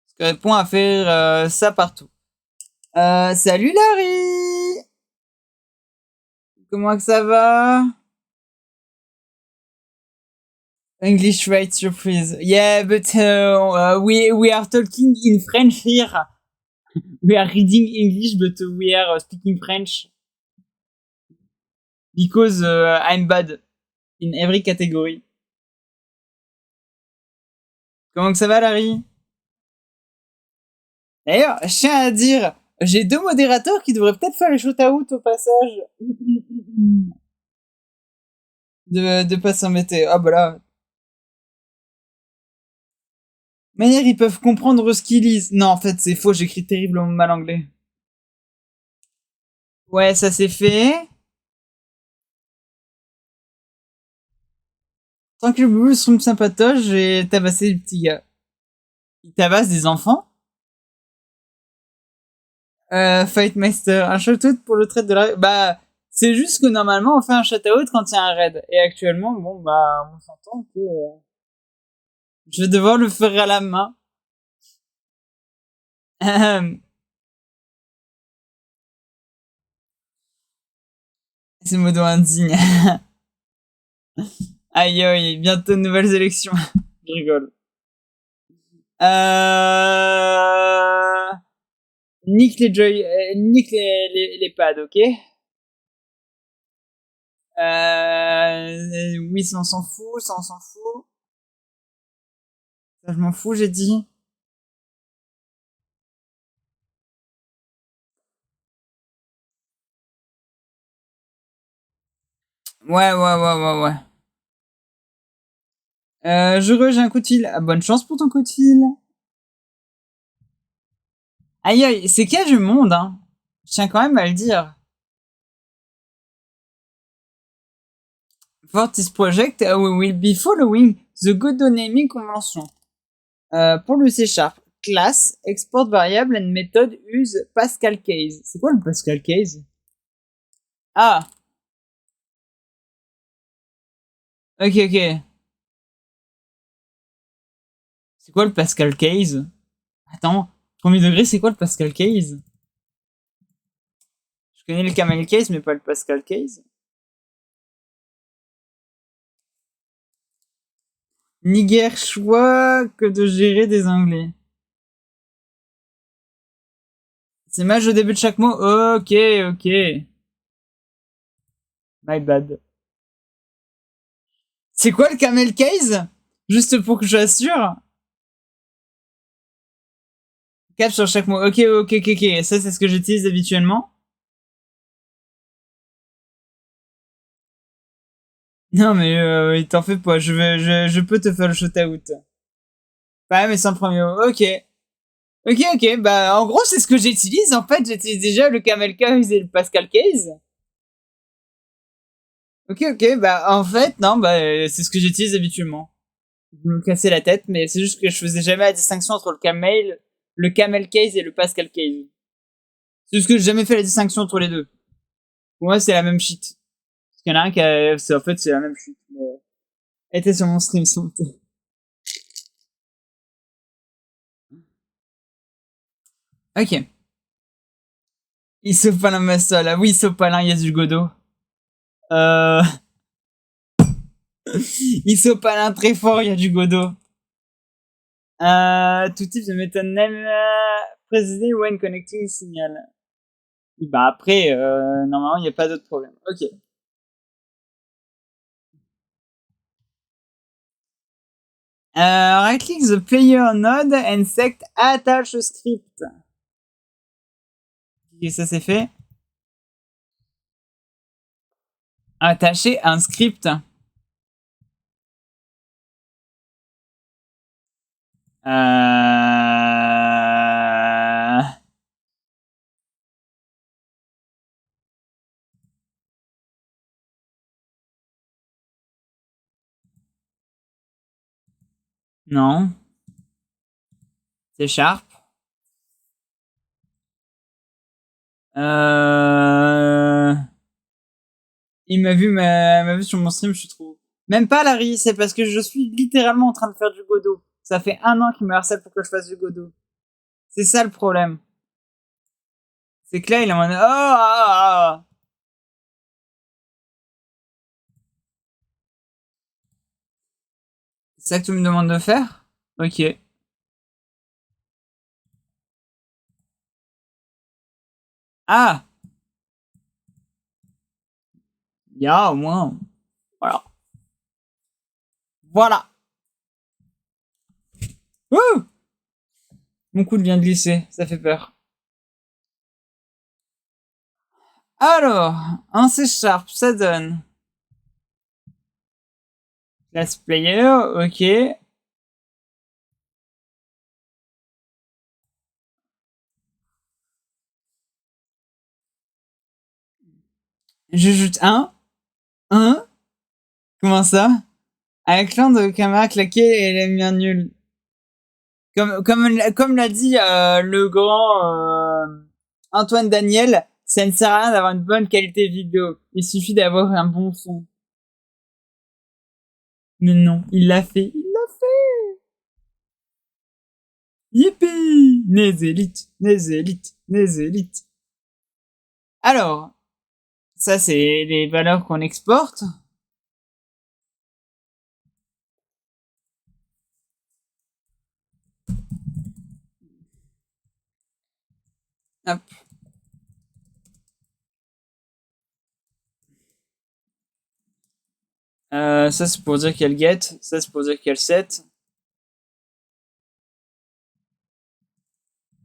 Ce qui répond à faire ça partout. Salut Larry. Comment que ça va? English right surprise. Yeah, but we are talking in French here. We are reading English, but we are speaking French because I'm bad in every category. Comment que ça va, Larry? D'ailleurs, je tiens à dire, j'ai 2 modérateurs qui devraient peut-être faire le shoot-out au passage. De pas s'embêter. Ah bah là. De manière, ils peuvent comprendre ce qu'ils lisent. Non, en fait, c'est faux, j'écris terriblement mal anglais. Ouais, ça c'est fait. Tant que le boubou se trompe sympatoche, j'ai tabassé le petit gars. Il tabasse des enfants. Fightmaster, un shootout pour le trade de la... Bah, c'est juste que normalement on fait un shootout quand il y a un raid. Et actuellement, bon bah, on s'entend que je vais devoir le faire à la main. C'est modo indigne. Aïe aïe, bientôt de nouvelles élections. Je rigole. Nique les joy... nique les pads, ok. Oui, ça on s'en fout, ça on s'en fout. Ça je m'en fous, j'ai dit. Ouais. J'ai un coup de fil. Ah, bonne chance pour ton coup de fil. Aïe aïe, c'est qu'il y a du monde, hein. Je tiens quand même à le dire. Fortis Project we will be following the Godot naming convention. Pour le C#, class, export variable and method use Pascal case. C'est quoi le Pascal case? Ah. Ok. C'est quoi le Pascal case? Attends, premier degré, c'est quoi le Pascal case? Je connais le Camel case, mais pas le Pascal case. Ni guère choix que de gérer des Anglais. C'est mage au début de chaque mot. Ok. My bad. C'est quoi le Camel case? Juste pour que j'assure. Cap sur chaque mot. Ok. Ça, c'est ce que j'utilise habituellement. Non, mais t'en fais pas. Je peux te faire le shootout. Ouais, mais sans premier mot. Ok. Bah, en gros, c'est ce que j'utilise. En fait, j'utilise déjà le Camel case et le Pascal case. Ok. Bah, en fait, non, bah, c'est ce que j'utilise habituellement. Je me cassais la tête, mais c'est juste que je faisais jamais la distinction entre le Camel case et le Pascal case. C'est juste que j'ai jamais fait la distinction entre les deux. Pour moi, c'est la même shit. Parce qu'il y en a un qui a, en fait, c'est la même shit. Mais... était sur mon stream, son. Ok. Isopalin Master, là. Oui, Isopalin, il y a du Godot. Euh... Isopalin très fort, il y a du Godot. Tout type de méthode name précisé when connecting signal. Bah après, normalement, il n'y a pas d'autre problème. Ok. Right click the player node and select attach script. Et ça c'est fait. Attacher un script. Non. C'est sharp. Il m'a vu sur mon stream, je trouve. Même pas Larry, c'est parce que je suis littéralement en train de faire du Godot. Ça fait 1 an qu'il me harcèle pour que je fasse du Godot. C'est ça le problème. C'est que là, il est en mode oh. C'est ça que tu me demandes de faire? Ok. Ah! Il y a au moins. Voilà. Ouh! Mon coude vient de glisser, ça fait peur. Alors, un C Sharp, ça donne. Class player, ok. J'ajoute un. Comment ça? Avec l'un de caméra claquée et les lumières nulles. Comme l'a dit le grand Antoine Daniel, ça ne sert à rien d'avoir une bonne qualité vidéo. Il suffit d'avoir un bon son. Mais non, il l'a fait. Il l'a fait. Yippee! Les élites. Alors, ça c'est les valeurs qu'on exporte. Hop. Ça c'est pour dire qu'elle get, ça c'est pour dire qu'elle set.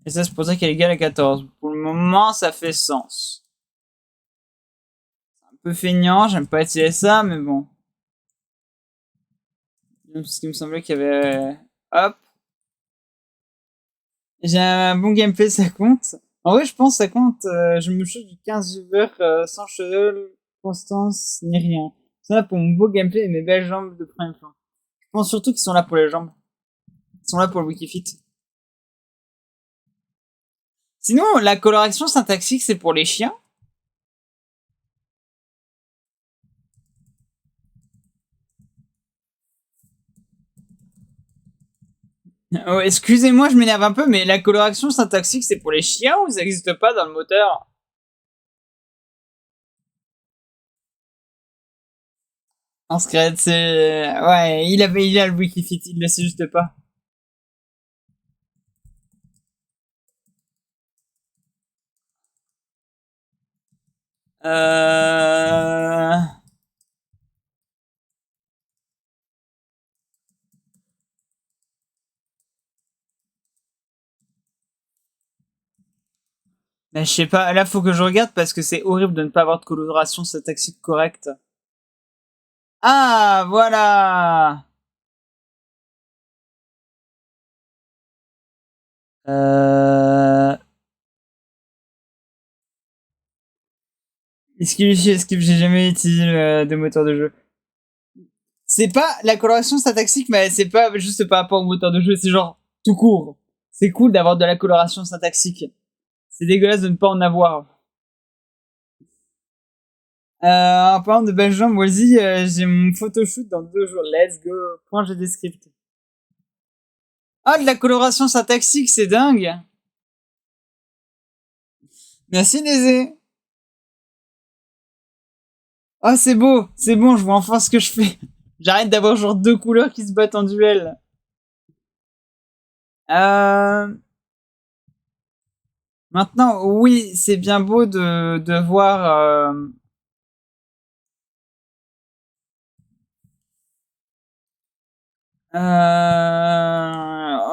Et ça c'est pour dire qu'elle est égale à 14. Pour le moment, ça fait sens. C'est un peu feignant, j'aime pas utiliser ça, mais bon. Parce qu'il me semblait qu'il y avait... Hop. J'ai un bon gameplay, ça compte. En vrai, je pense que ça compte. Je me change du 15 viewers sans cheval, constance, ni rien. C'est là pour mon beau gameplay et mes belles jambes de premier plan. Je pense surtout qu'ils sont là pour les jambes. Ils sont là pour le Wikifit. Sinon, la coloration syntaxique, c'est pour les chiens. Oh, excusez-moi, je m'énerve un peu, mais la coloration syntaxique, c'est pour les chiens ou ça n'existe pas dans le moteur? En Scred, c'est... Ouais, il a le Wikifit, il le sait juste pas. Mais je sais pas, là faut que je regarde parce que c'est horrible de ne pas avoir de coloration syntaxique correcte. Ah, voilà. Euh... Esquive, j'ai jamais utilisé de moteur de jeu. C'est pas la coloration syntaxique, mais c'est pas juste par rapport au moteur de jeu, c'est genre tout court. C'est cool d'avoir de la coloration syntaxique. C'est dégueulasse de ne pas en avoir. En parlant de belles jambes, vas-y, j'ai mon photoshoot dans 2 jours. Let's go. Point j'ai des scripts. Ah, de la coloration syntaxique, c'est dingue. Merci, Nézé. Oh, c'est beau. C'est bon, je vois enfin ce que je fais. J'arrête d'avoir genre 2 couleurs qui se battent en duel. Maintenant, oui, c'est bien beau de voir...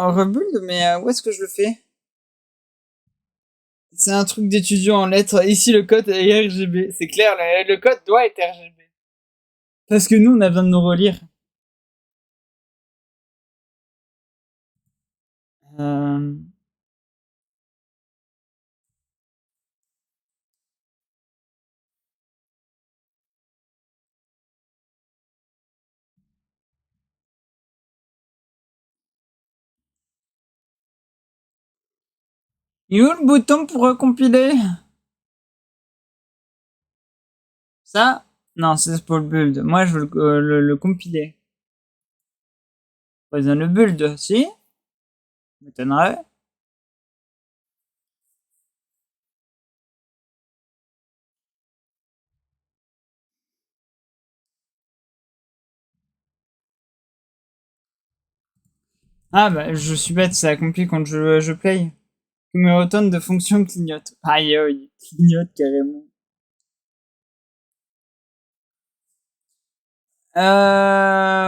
en rebuild, mais où est-ce que je le fais? C'est un truc d'étudiant en lettres. Ici, le code est RGB. C'est clair, le code doit être RGB. Parce que nous, on a besoin de nous relire. Euh... Il est où le bouton pour recompiler? Ça? Non, c'est pour le build. Moi, je veux le compiler. Pas besoin de le build, si? M'étonnerait. Ah bah, je suis bête, ça accomplit quand je play. Mais autant de fonctions clignotent. Aïe, aïe, clignote carrément.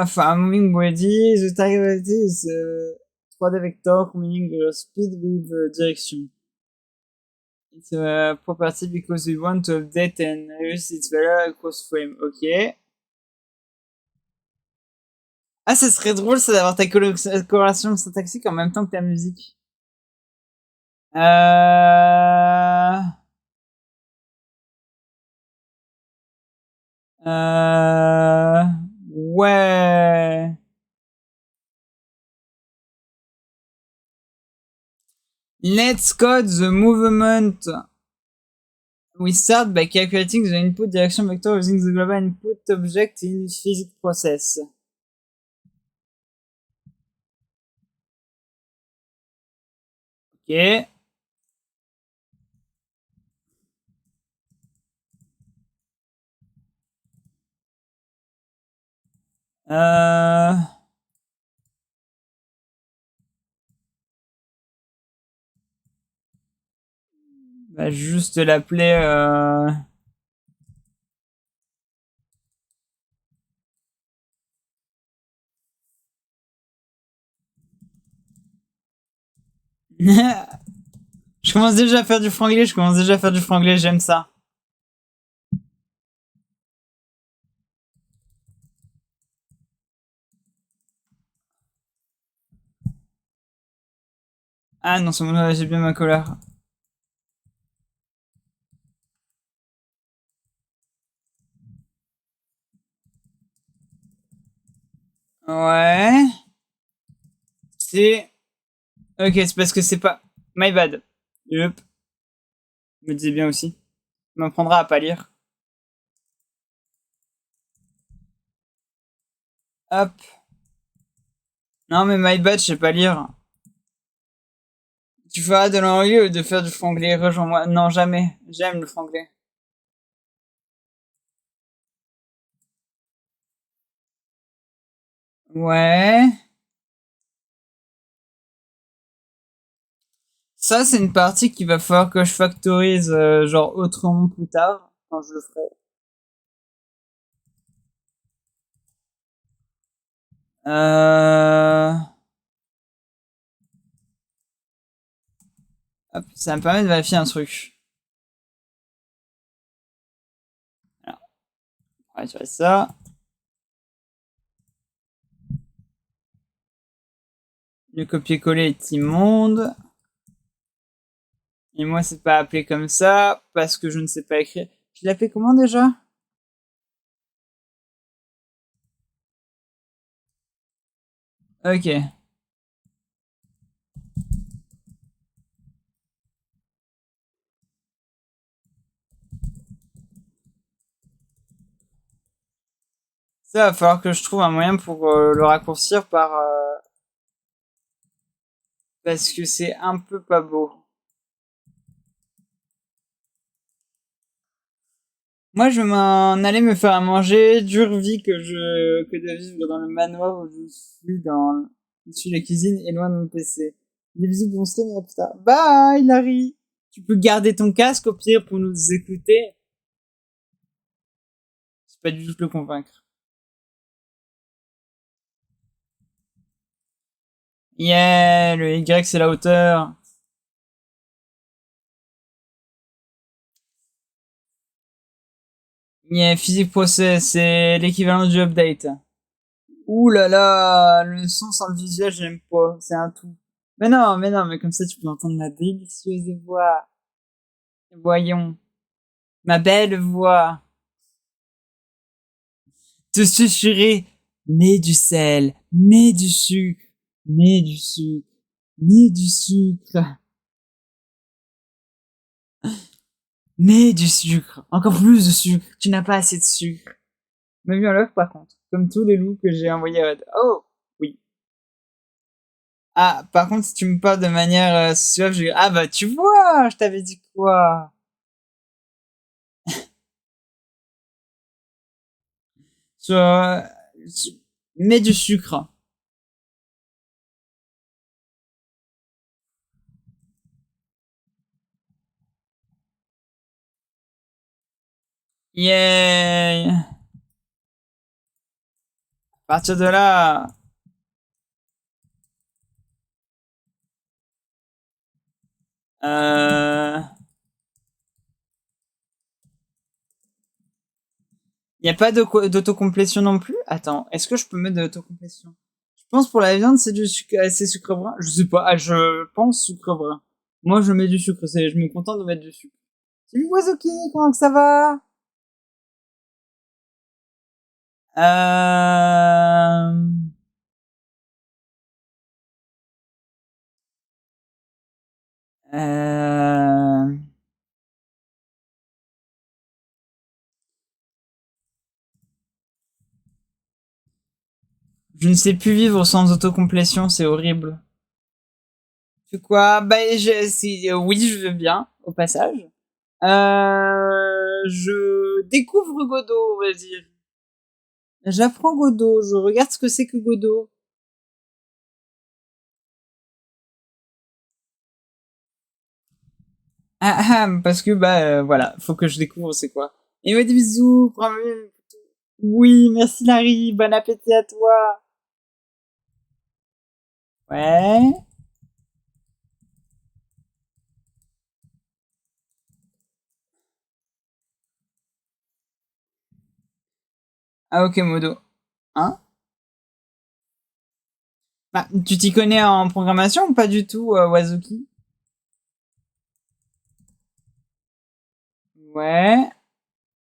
For moving body, the target is 3D vector combining speed with direction. It's a property because we want to update and use its value across frame. Ok. Ah, ça serait drôle, ça, d'avoir ta coloration syntaxique en même temps que ta musique. Ouais. Let's code the movement. We start by calculating the input direction vector using the global input object in physics process. Ok. Bah, juste l'appeler. Je commence déjà à faire du franglais, j'aime ça. Ah non, c'est bon, j'ai bien ma colère. Ouais. C'est... Ok, c'est parce que c'est pas... My bad. Yup. Je me disais bien aussi. On m'apprendra à pas lire. Hop. Non mais my bad, je sais pas lire. Tu feras de l'anglais ou de faire du franglais? Rejoins-moi. Non, jamais. J'aime le franglais. Ouais. Ça, c'est une partie qu'il va falloir que je factorise, genre, autrement plus tard, quand je le ferai. Hop, ça me permet de vérifier un truc. Alors, on va faire ça. Le copier-coller est immonde. Et moi, c'est pas appelé comme ça, parce que je ne sais pas écrire. Je l'ai appelé comment déjà? Ok. Ça va falloir que je trouve un moyen pour le raccourcir par... parce que c'est un peu pas beau. Moi, je vais m'en aller me faire à manger. Dure vie que de vivre dans le manoir où je suis dessus la cuisine et loin de mon PC. Les bisous, bon stream, à plus tard. Bye, Larry! Tu peux garder ton casque au pire pour nous écouter. C'est pas du tout le convaincre. Yeah, le Y c'est la hauteur. Yeah, physique process, c'est l'équivalent du update. Ouh là là, le son sans le visuel, j'aime pas, c'est un tout. Mais non, mais comme ça tu peux entendre ma délicieuse voix. Voyons, ma belle voix. Te susurrer, mets du sel, mets du sucre, mets du sucre, mets du sucre. Mets du sucre, encore plus de sucre, tu n'as pas assez de sucre. M'a vu un l'œuf par contre, comme tous les loups que j'ai envoyés à Red. Oh, oui. Ah, par contre, si tu me parles de manière suave, je... Ah bah tu vois, je t'avais dit quoi? Sur, mets du sucre. Yeah. À partir de là, y a pas d'autocomplétion non plus? Attends, est-ce que je peux mettre de l'autocomplétion? Je pense pour la viande, c'est du sucre, c'est sucre brun. Je sais pas, ah, je pense sucre brun. Moi, je mets du sucre, je me contente de mettre du sucre. Salut Wazuki, comment que ça va? Euh... Euh... Je ne sais plus vivre sans autocomplétion, c'est horrible. Tu quoi? Bah, oui, je veux bien, au passage. Je découvre Godot, on va dire. J'apprends Godot, je regarde ce que c'est que Godot. Parce que, voilà, faut que je découvre c'est quoi. Et ouais, des bisous, oui, merci Larry, bon appétit à toi. Ouais. Ah, ok, Modo. Hein? Bah, tu t'y connais en programmation ou pas du tout, Wazuki? Ouais.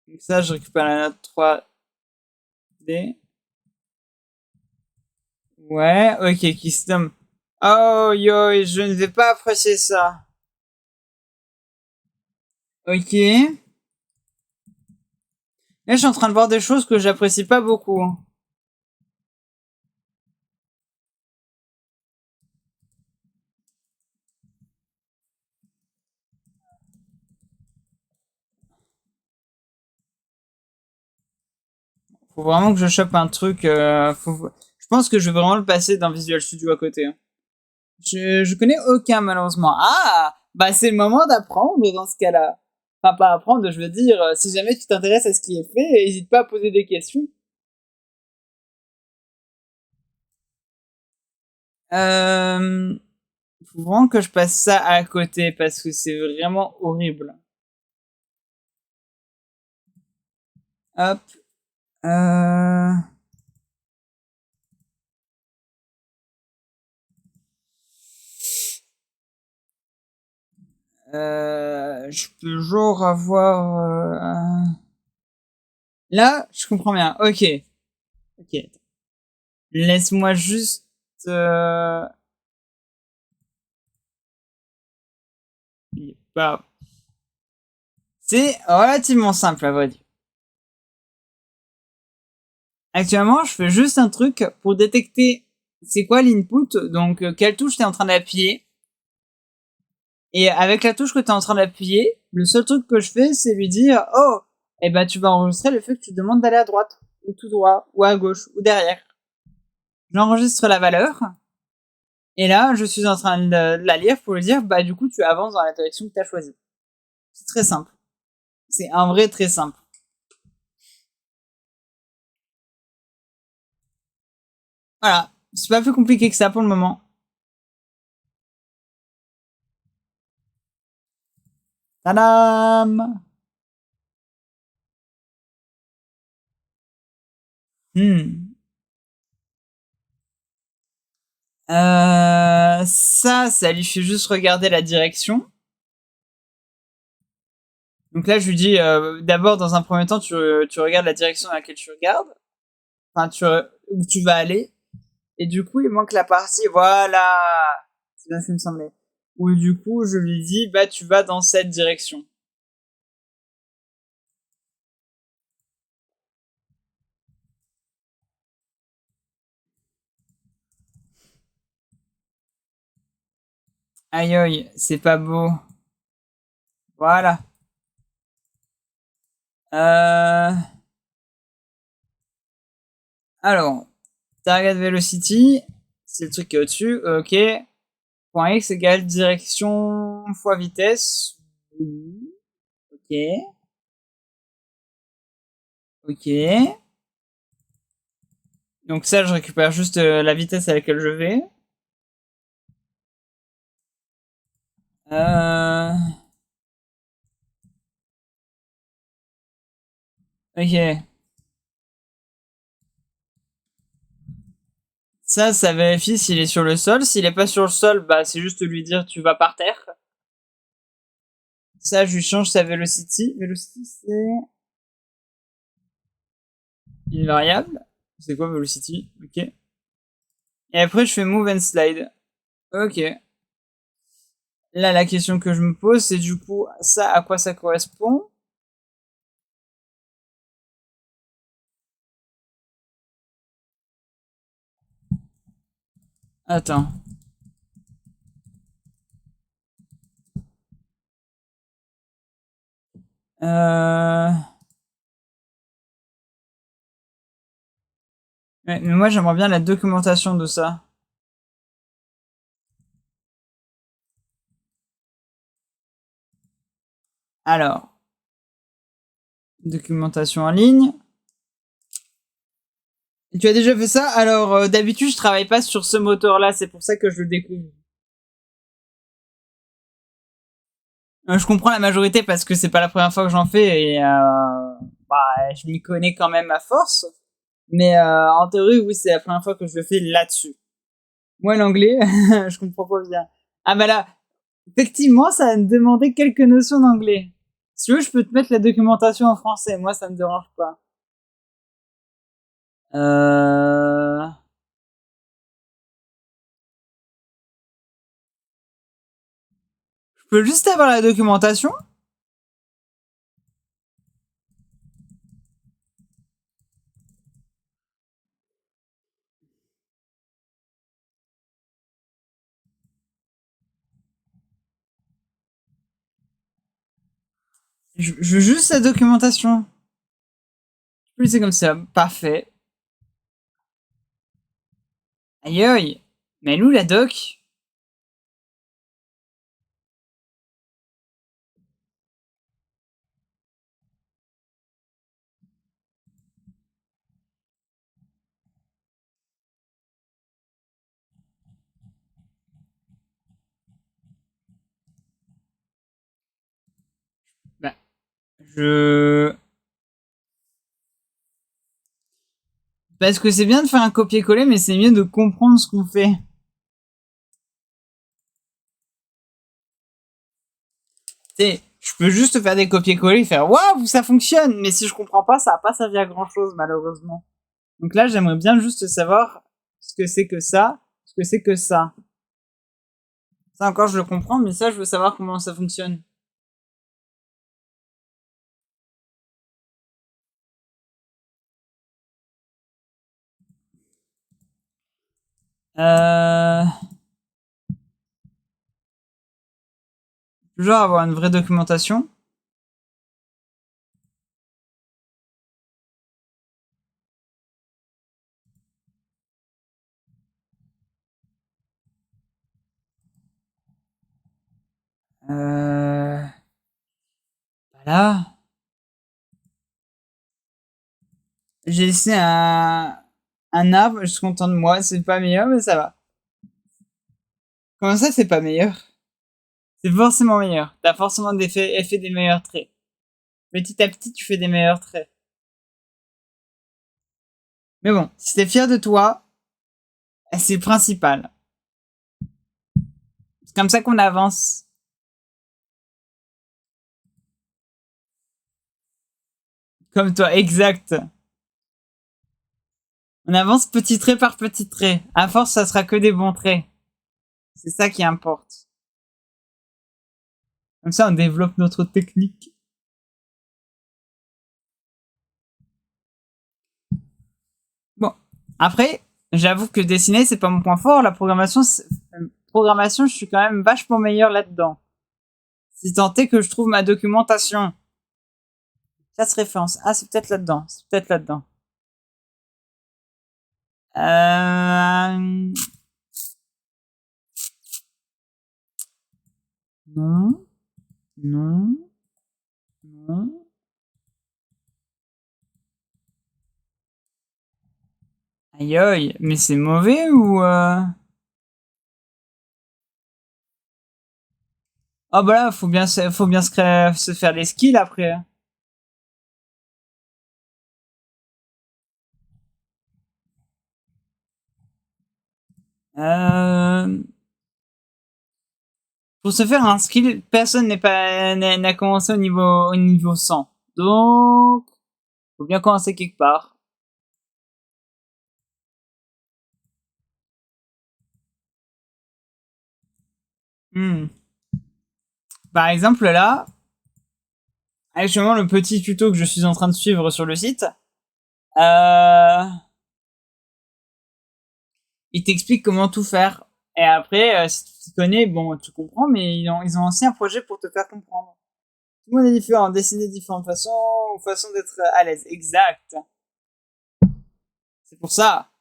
Donc ça, je récupère la note 3D. Ouais, ok, custom. Oh, yo, je ne vais pas apprécier ça. Ok. Là, je suis en train de voir des choses que j'apprécie pas beaucoup. Faut vraiment que je chope un truc. Je pense que je vais vraiment le passer dans Visual Studio à côté. Je connais aucun, malheureusement. Ah! Bah, c'est le moment d'apprendre dans ce cas-là. Enfin, pas apprendre, je veux dire, si jamais tu t'intéresses à ce qui est fait, n'hésite pas à poser des questions. Faut vraiment que je passe ça à côté parce que c'est vraiment horrible. Hop. Euh... Je peux genre avoir... Là, je comprends bien. Ok. Ok. Laisse-moi juste... Bah, c'est relativement simple à vrai dire. Actuellement, je fais juste un truc pour détecter c'est quoi l'input, donc quelle touche tu es en train d'appuyer. Et avec la touche que tu es en train d'appuyer, le seul truc que je fais, c'est lui dire oh, eh ben tu vas enregistrer le fait que tu demandes d'aller à droite, ou tout droit, ou à gauche, ou derrière. J'enregistre la valeur, et là, je suis en train de la lire pour lui dire bah du coup, tu avances dans la direction que tu as choisie. C'est très simple. C'est un vrai très simple. Voilà, c'est pas plus compliqué que ça pour le moment. Tadam! Ça lui fait juste regarder la direction. Donc là, je lui dis, d'abord, dans un premier temps, tu regardes la direction dans laquelle tu regardes. Enfin, où tu vas aller. Et du coup, il manque la partie, voilà. C'est bien ce qui me semblait. Où du coup, je lui dis, bah, tu vas dans cette direction. Aïe aïe, c'est pas beau. Voilà. Euh... Alors, target velocity, c'est le truc qui est au-dessus. Ok. Point X égale direction fois vitesse. Oui. Ok. Ok. Donc ça, je récupère juste la vitesse à laquelle je vais. Ok. Ça vérifie s'il est sur le sol. S'il est pas sur le sol, bah c'est juste lui dire tu vas par terre. Ça, je lui change sa velocity. Velocity, c'est... Une variable. C'est quoi velocity? Ok. Et après, je fais move and slide. Ok. Là, la question que je me pose, c'est du coup, ça, à quoi ça correspond? Attends. Ouais, mais moi, j'aimerais bien la documentation de ça. Alors. Documentation en ligne. Tu as déjà fait ça? Alors, d'habitude, je travaille pas sur ce moteur-là, c'est pour ça que je le découvre. Je comprends la majorité parce que c'est pas la première fois que j'en fais et je m'y connais quand même à force. Mais en théorie, oui, c'est la première fois que je le fais là-dessus. Moi, l'anglais, je comprends pas bien. Ah bah là, effectivement, ça va me demander quelques notions d'anglais. Si tu veux, je peux te mettre la documentation en français. Moi, ça me dérange pas. Je peux juste avoir la documentation? Je veux juste la documentation. Je peux laisser comme ça. Parfait. Aïe aïe. Mais elle est où la doc? Bah, parce que c'est bien de faire un copier-coller, mais c'est mieux de comprendre ce qu'on fait. Tu sais, je peux juste faire des copier-coller et faire waouh, ça fonctionne. Mais si je comprends pas, ça va pas servir à grand chose, malheureusement. Donc là, j'aimerais bien juste savoir ce que c'est que ça, ce que c'est que ça. Ça encore, je le comprends, mais ça, je veux savoir comment ça fonctionne. Toujours avoir une vraie documentation. Voilà. J'ai laissé un arbre, je suis content de moi. C'est pas meilleur, mais ça va. Comment ça, c'est pas meilleur? C'est forcément meilleur. T'as forcément fait des meilleurs traits. Petit à petit, tu fais des meilleurs traits. Mais bon, si t'es fier de toi, c'est le principal. C'est comme ça qu'on avance. Comme toi, exact. On avance petit trait par petit trait. À force, ça sera que des bons traits. C'est ça qui importe. Comme ça, on développe notre technique. Bon. Après, j'avoue que dessiner, c'est pas mon point fort. La programmation, je suis quand même vachement meilleur là-dedans. Si tant est que je trouve ma documentation. Classe référence. Ah, c'est peut-être là-dedans. C'est peut-être là-dedans. Non. Non. Non. Aïe aïe. Mais c'est mauvais ou Ah bah là, faut bien se faire les skills après. Pour se faire un skill, personne n'a commencé au niveau 100. Donc, faut bien commencer quelque part. Hmm. Par exemple, là, actuellement, le petit tuto que je suis en train de suivre sur le site, il t'explique comment tout faire. Et après, si tu t'y connais, bon, tu comprends, mais ils ont aussi un projet pour te faire comprendre. Tout le monde est différent, dessiner de différentes façons, ou façon d'être à l'aise. Exact. C'est pour ça.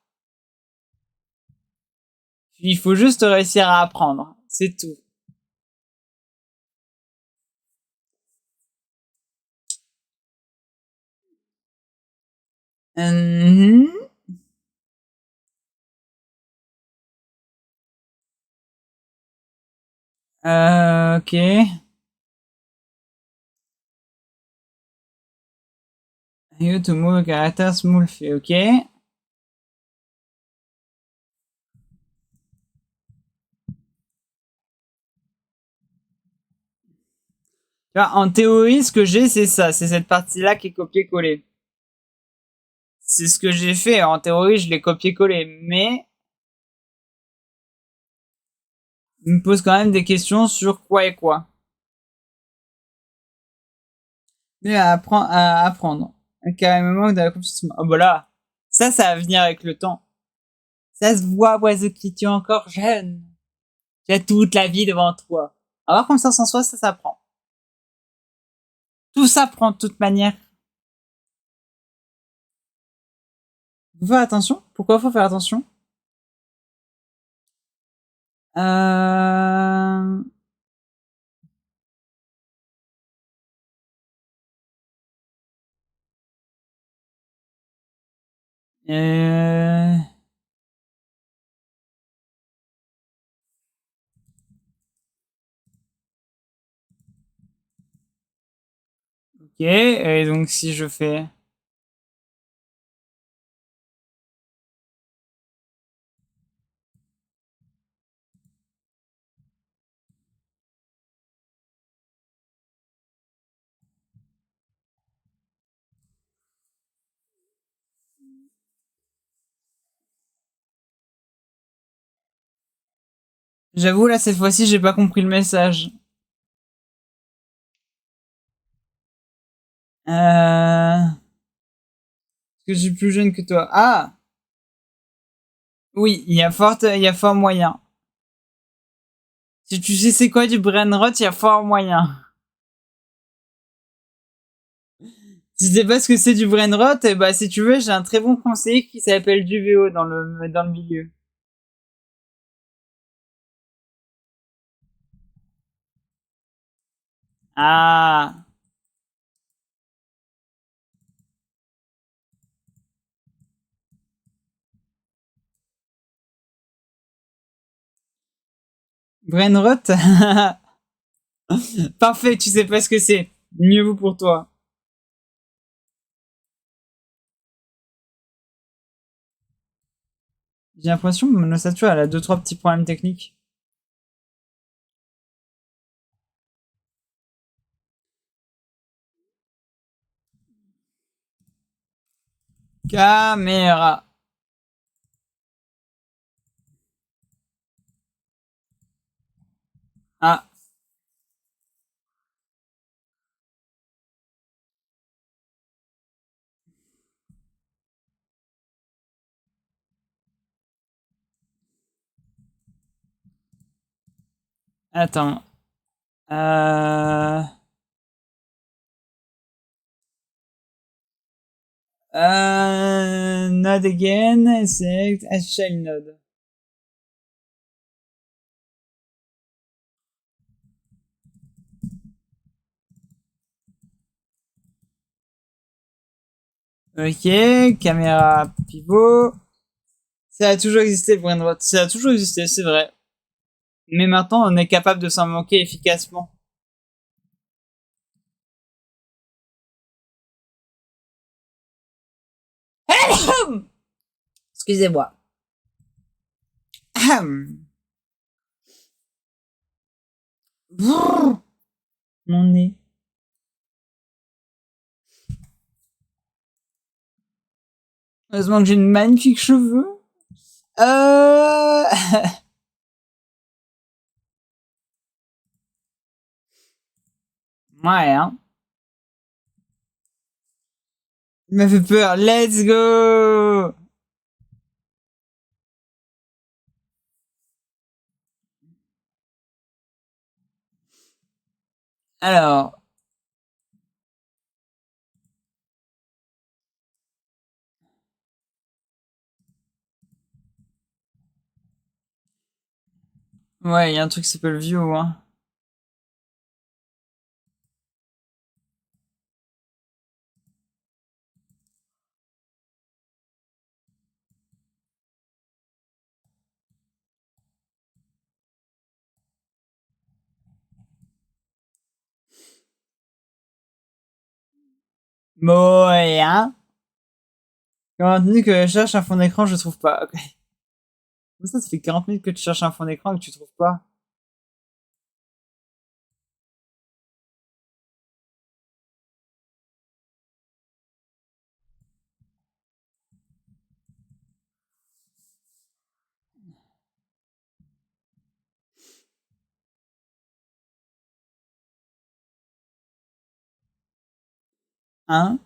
Il faut juste réussir à apprendre. C'est tout. Mhm. Ok. You to move characters small fait, ok. Tu vois, en théorie, ce que j'ai, c'est ça. C'est cette partie-là qui est copié-collé. C'est ce que j'ai fait. En théorie, je l'ai copié-collé. Mais, il me pose quand même des questions sur quoi et quoi. Mais à apprendre. Carrément, de la confiance. Oh, bah là. Ça va venir avec le temps. Ça se voit, Wazuki, tu es encore jeune. Tu as toute la vie devant toi. Avoir confiance en soi, ça s'apprend. Tout s'apprend de toute manière. Faut faire attention. Pourquoi faut faire attention? Euh... Euh... Ok, et donc si je fais... J'avoue, là, cette fois-ci, j'ai pas compris le message. Parce que je suis plus jeune que toi. Ah! Oui, il y a fort moyen. Si tu sais c'est quoi du brain rot, il y a fort moyen. Si tu sais pas ce que c'est du brain rot, eh bah, si tu veux, j'ai un très bon conseiller qui s'appelle Duvéo dans le milieu. Ah! Brain rot? Parfait, tu sais pas ce que c'est. Mieux vaut pour toi. J'ai l'impression que mon ossature, elle a deux, trois petits problèmes techniques. Caméra. Ah, attends. Euh... Node again, select shell node. Ok, caméra pivot. Ça a toujours existé le brain rot. Ça a toujours existé, c'est vrai. Mais maintenant, on est capable de s'en manquer efficacement. Excusez-moi. Mon nez. Heureusement que j'ai une magnifique cheveux. Euh... Ouais, hein. Il m'a fait peur. Let's go! Alors. Ouais, il y a un truc qui s'appelle View, hein. Moyen. Quand tenu que je cherche un fond d'écran, je trouve pas. Ok. Ça fait 40 minutes que tu cherches un fond d'écran et que tu trouves pas. Hein?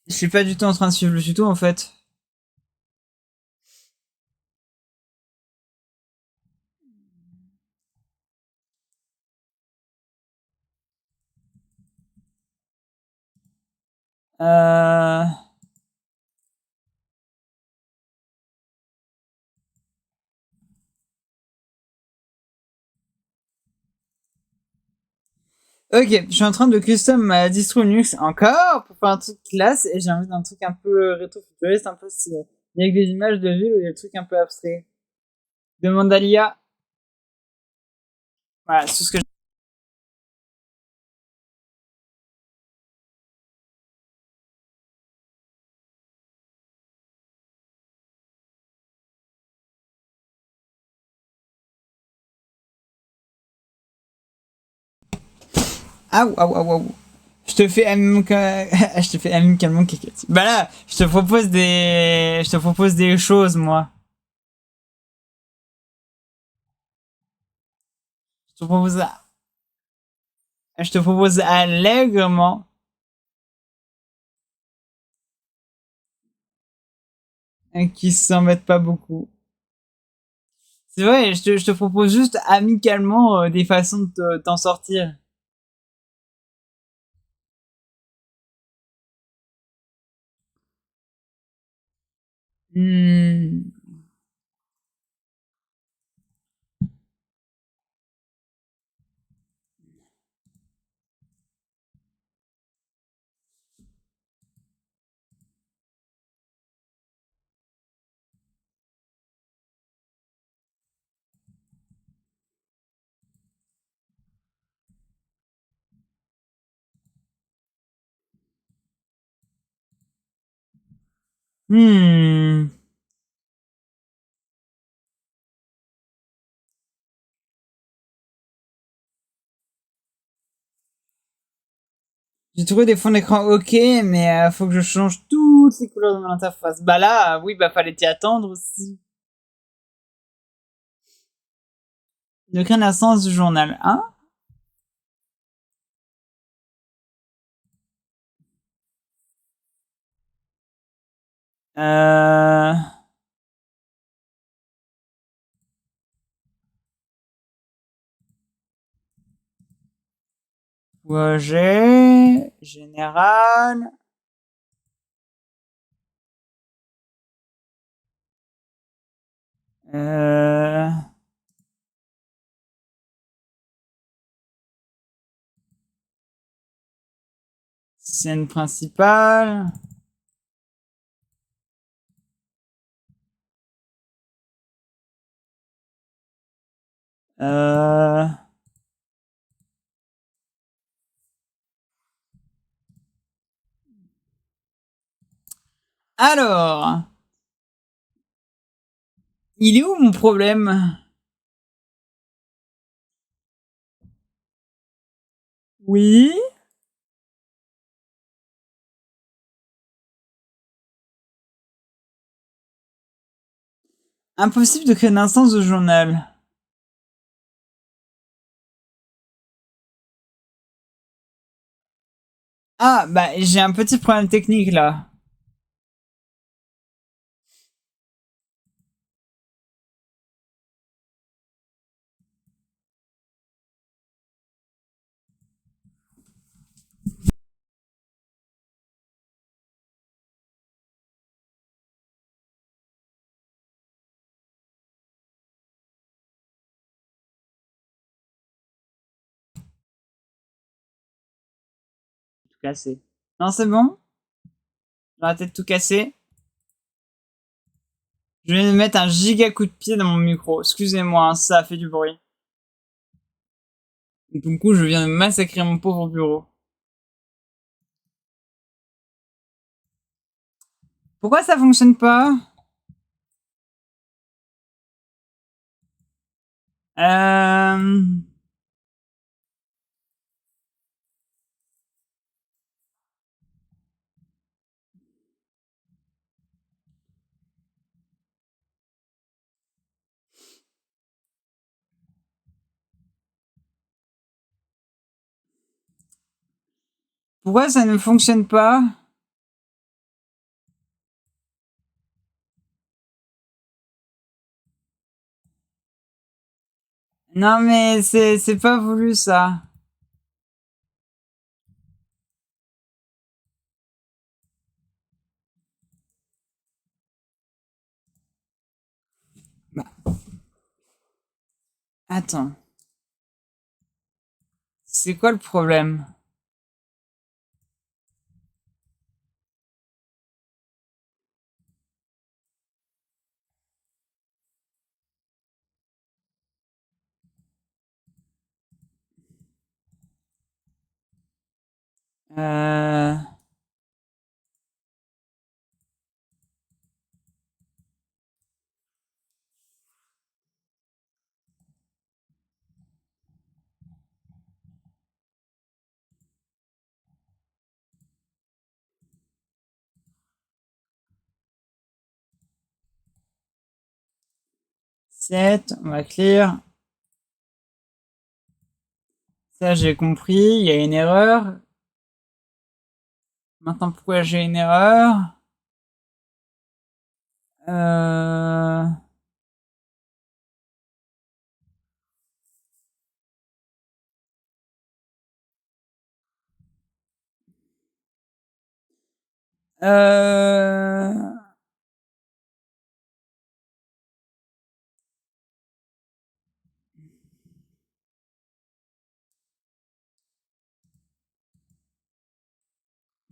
Je suis pas du tout en train de suivre le tuto en fait. Euh... Ok, je suis en train de custom ma distro Linux encore pour faire un truc classe et j'ai envie d'un truc un peu rétro-futuriste, un peu stylé. Avec des images de ville ou des trucs un peu abstraits. Demande à l'IA. Voilà, c'est tout ce que je... Aouh, aouh, aouh, aouh. Je te fais je te fais amicalement cacahuète. Bah là, je te propose des choses, moi. Je te propose, je te propose allègrement qui s'en mettent pas beaucoup. C'est vrai, je te propose juste amicalement des façons de t'en sortir. Hmm. Hmm. J'ai trouvé des fonds d'écran ok, mais faut que je change toutes les couleurs de mon interface. Bah là, oui, bah fallait t'y attendre aussi. Ne créer la sens du journal, hein? Euh... Projet général. Euh... Scène principale. Euh... Alors, il est où mon problème? Oui. Impossible de créer une instance de journal. Ah, bah, j'ai un petit problème technique, là. Tout cassé. Non, c'est bon? J'ai arrêté de tout casser. Je viens de mettre un giga coup de pied dans mon micro. Excusez-moi, hein, ça a fait du bruit. Du coup, je viens de massacrer mon pauvre bureau. Pourquoi ça fonctionne pas? Euh... Pourquoi ça ne fonctionne pas? Non, mais c'est pas voulu, ça. Bah, attends. C'est quoi le problème? Euh... 7, on va clear. Ça, j'ai compris. Il y a une erreur. Maintenant, pourquoi j'ai une erreur? Euh... Euh...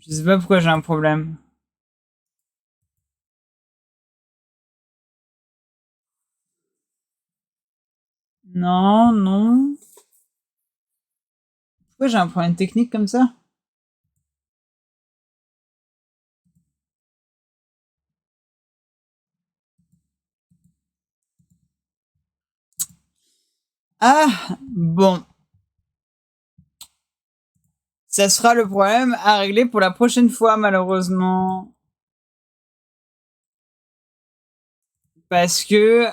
Je sais pas pourquoi j'ai un problème. Non, non. Pourquoi j'ai un problème technique comme ça? Ah, bon. Ça sera le problème à régler pour la prochaine fois, malheureusement. Parce que,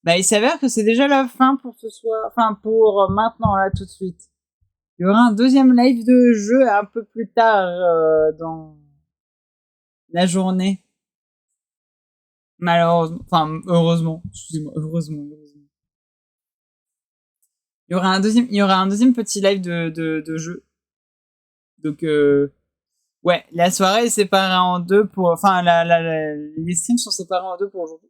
bah, il s'avère que c'est déjà la fin pour ce soir. Enfin, pour maintenant, là, tout de suite. Il y aura un deuxième live de jeu un peu plus tard dans la journée. Malheureusement. Enfin, heureusement. Excusez-moi, heureusement. Il y aura un deuxième petit live de jeu. Donc, ouais, la soirée est séparée en deux pour, enfin, les streams sont séparés en deux pour aujourd'hui.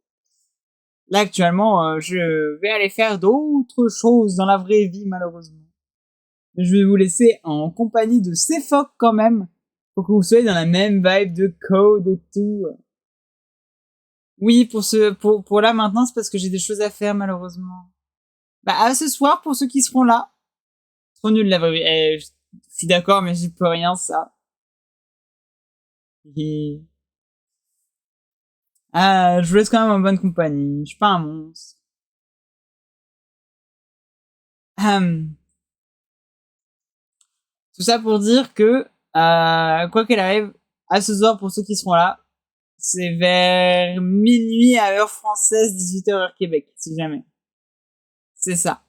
Là, actuellement, je vais aller faire d'autres choses dans la vraie vie, malheureusement. Mais je vais vous laisser en compagnie de CFOC quand même, pour que vous soyez dans la même vibe de code et tout. Oui, pour là maintenant, c'est parce que j'ai des choses à faire, malheureusement. Bah, à ce soir, pour ceux qui seront là. Trop nul, la vraie vie. Je suis d'accord, mais j'y peux rien, ça. Et... Ah, je vous laisse quand même en bonne compagnie. Je suis pas un monstre. Tout ça pour dire que, quoi qu'elle arrive, à ce soir, pour ceux qui seront là, c'est vers minuit à heure française, 18h heure Québec, si jamais. C'est ça.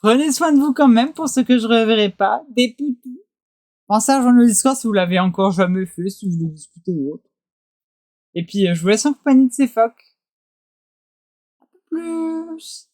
Prenez soin de vous quand même pour ceux que je reverrai pas. Des poutous. Pensez à rejoindre le Discord si vous l'avez encore jamais fait, si vous voulez discuter ou autre. Et puis, je vous laisse en compagnie de ces phoques. À plus.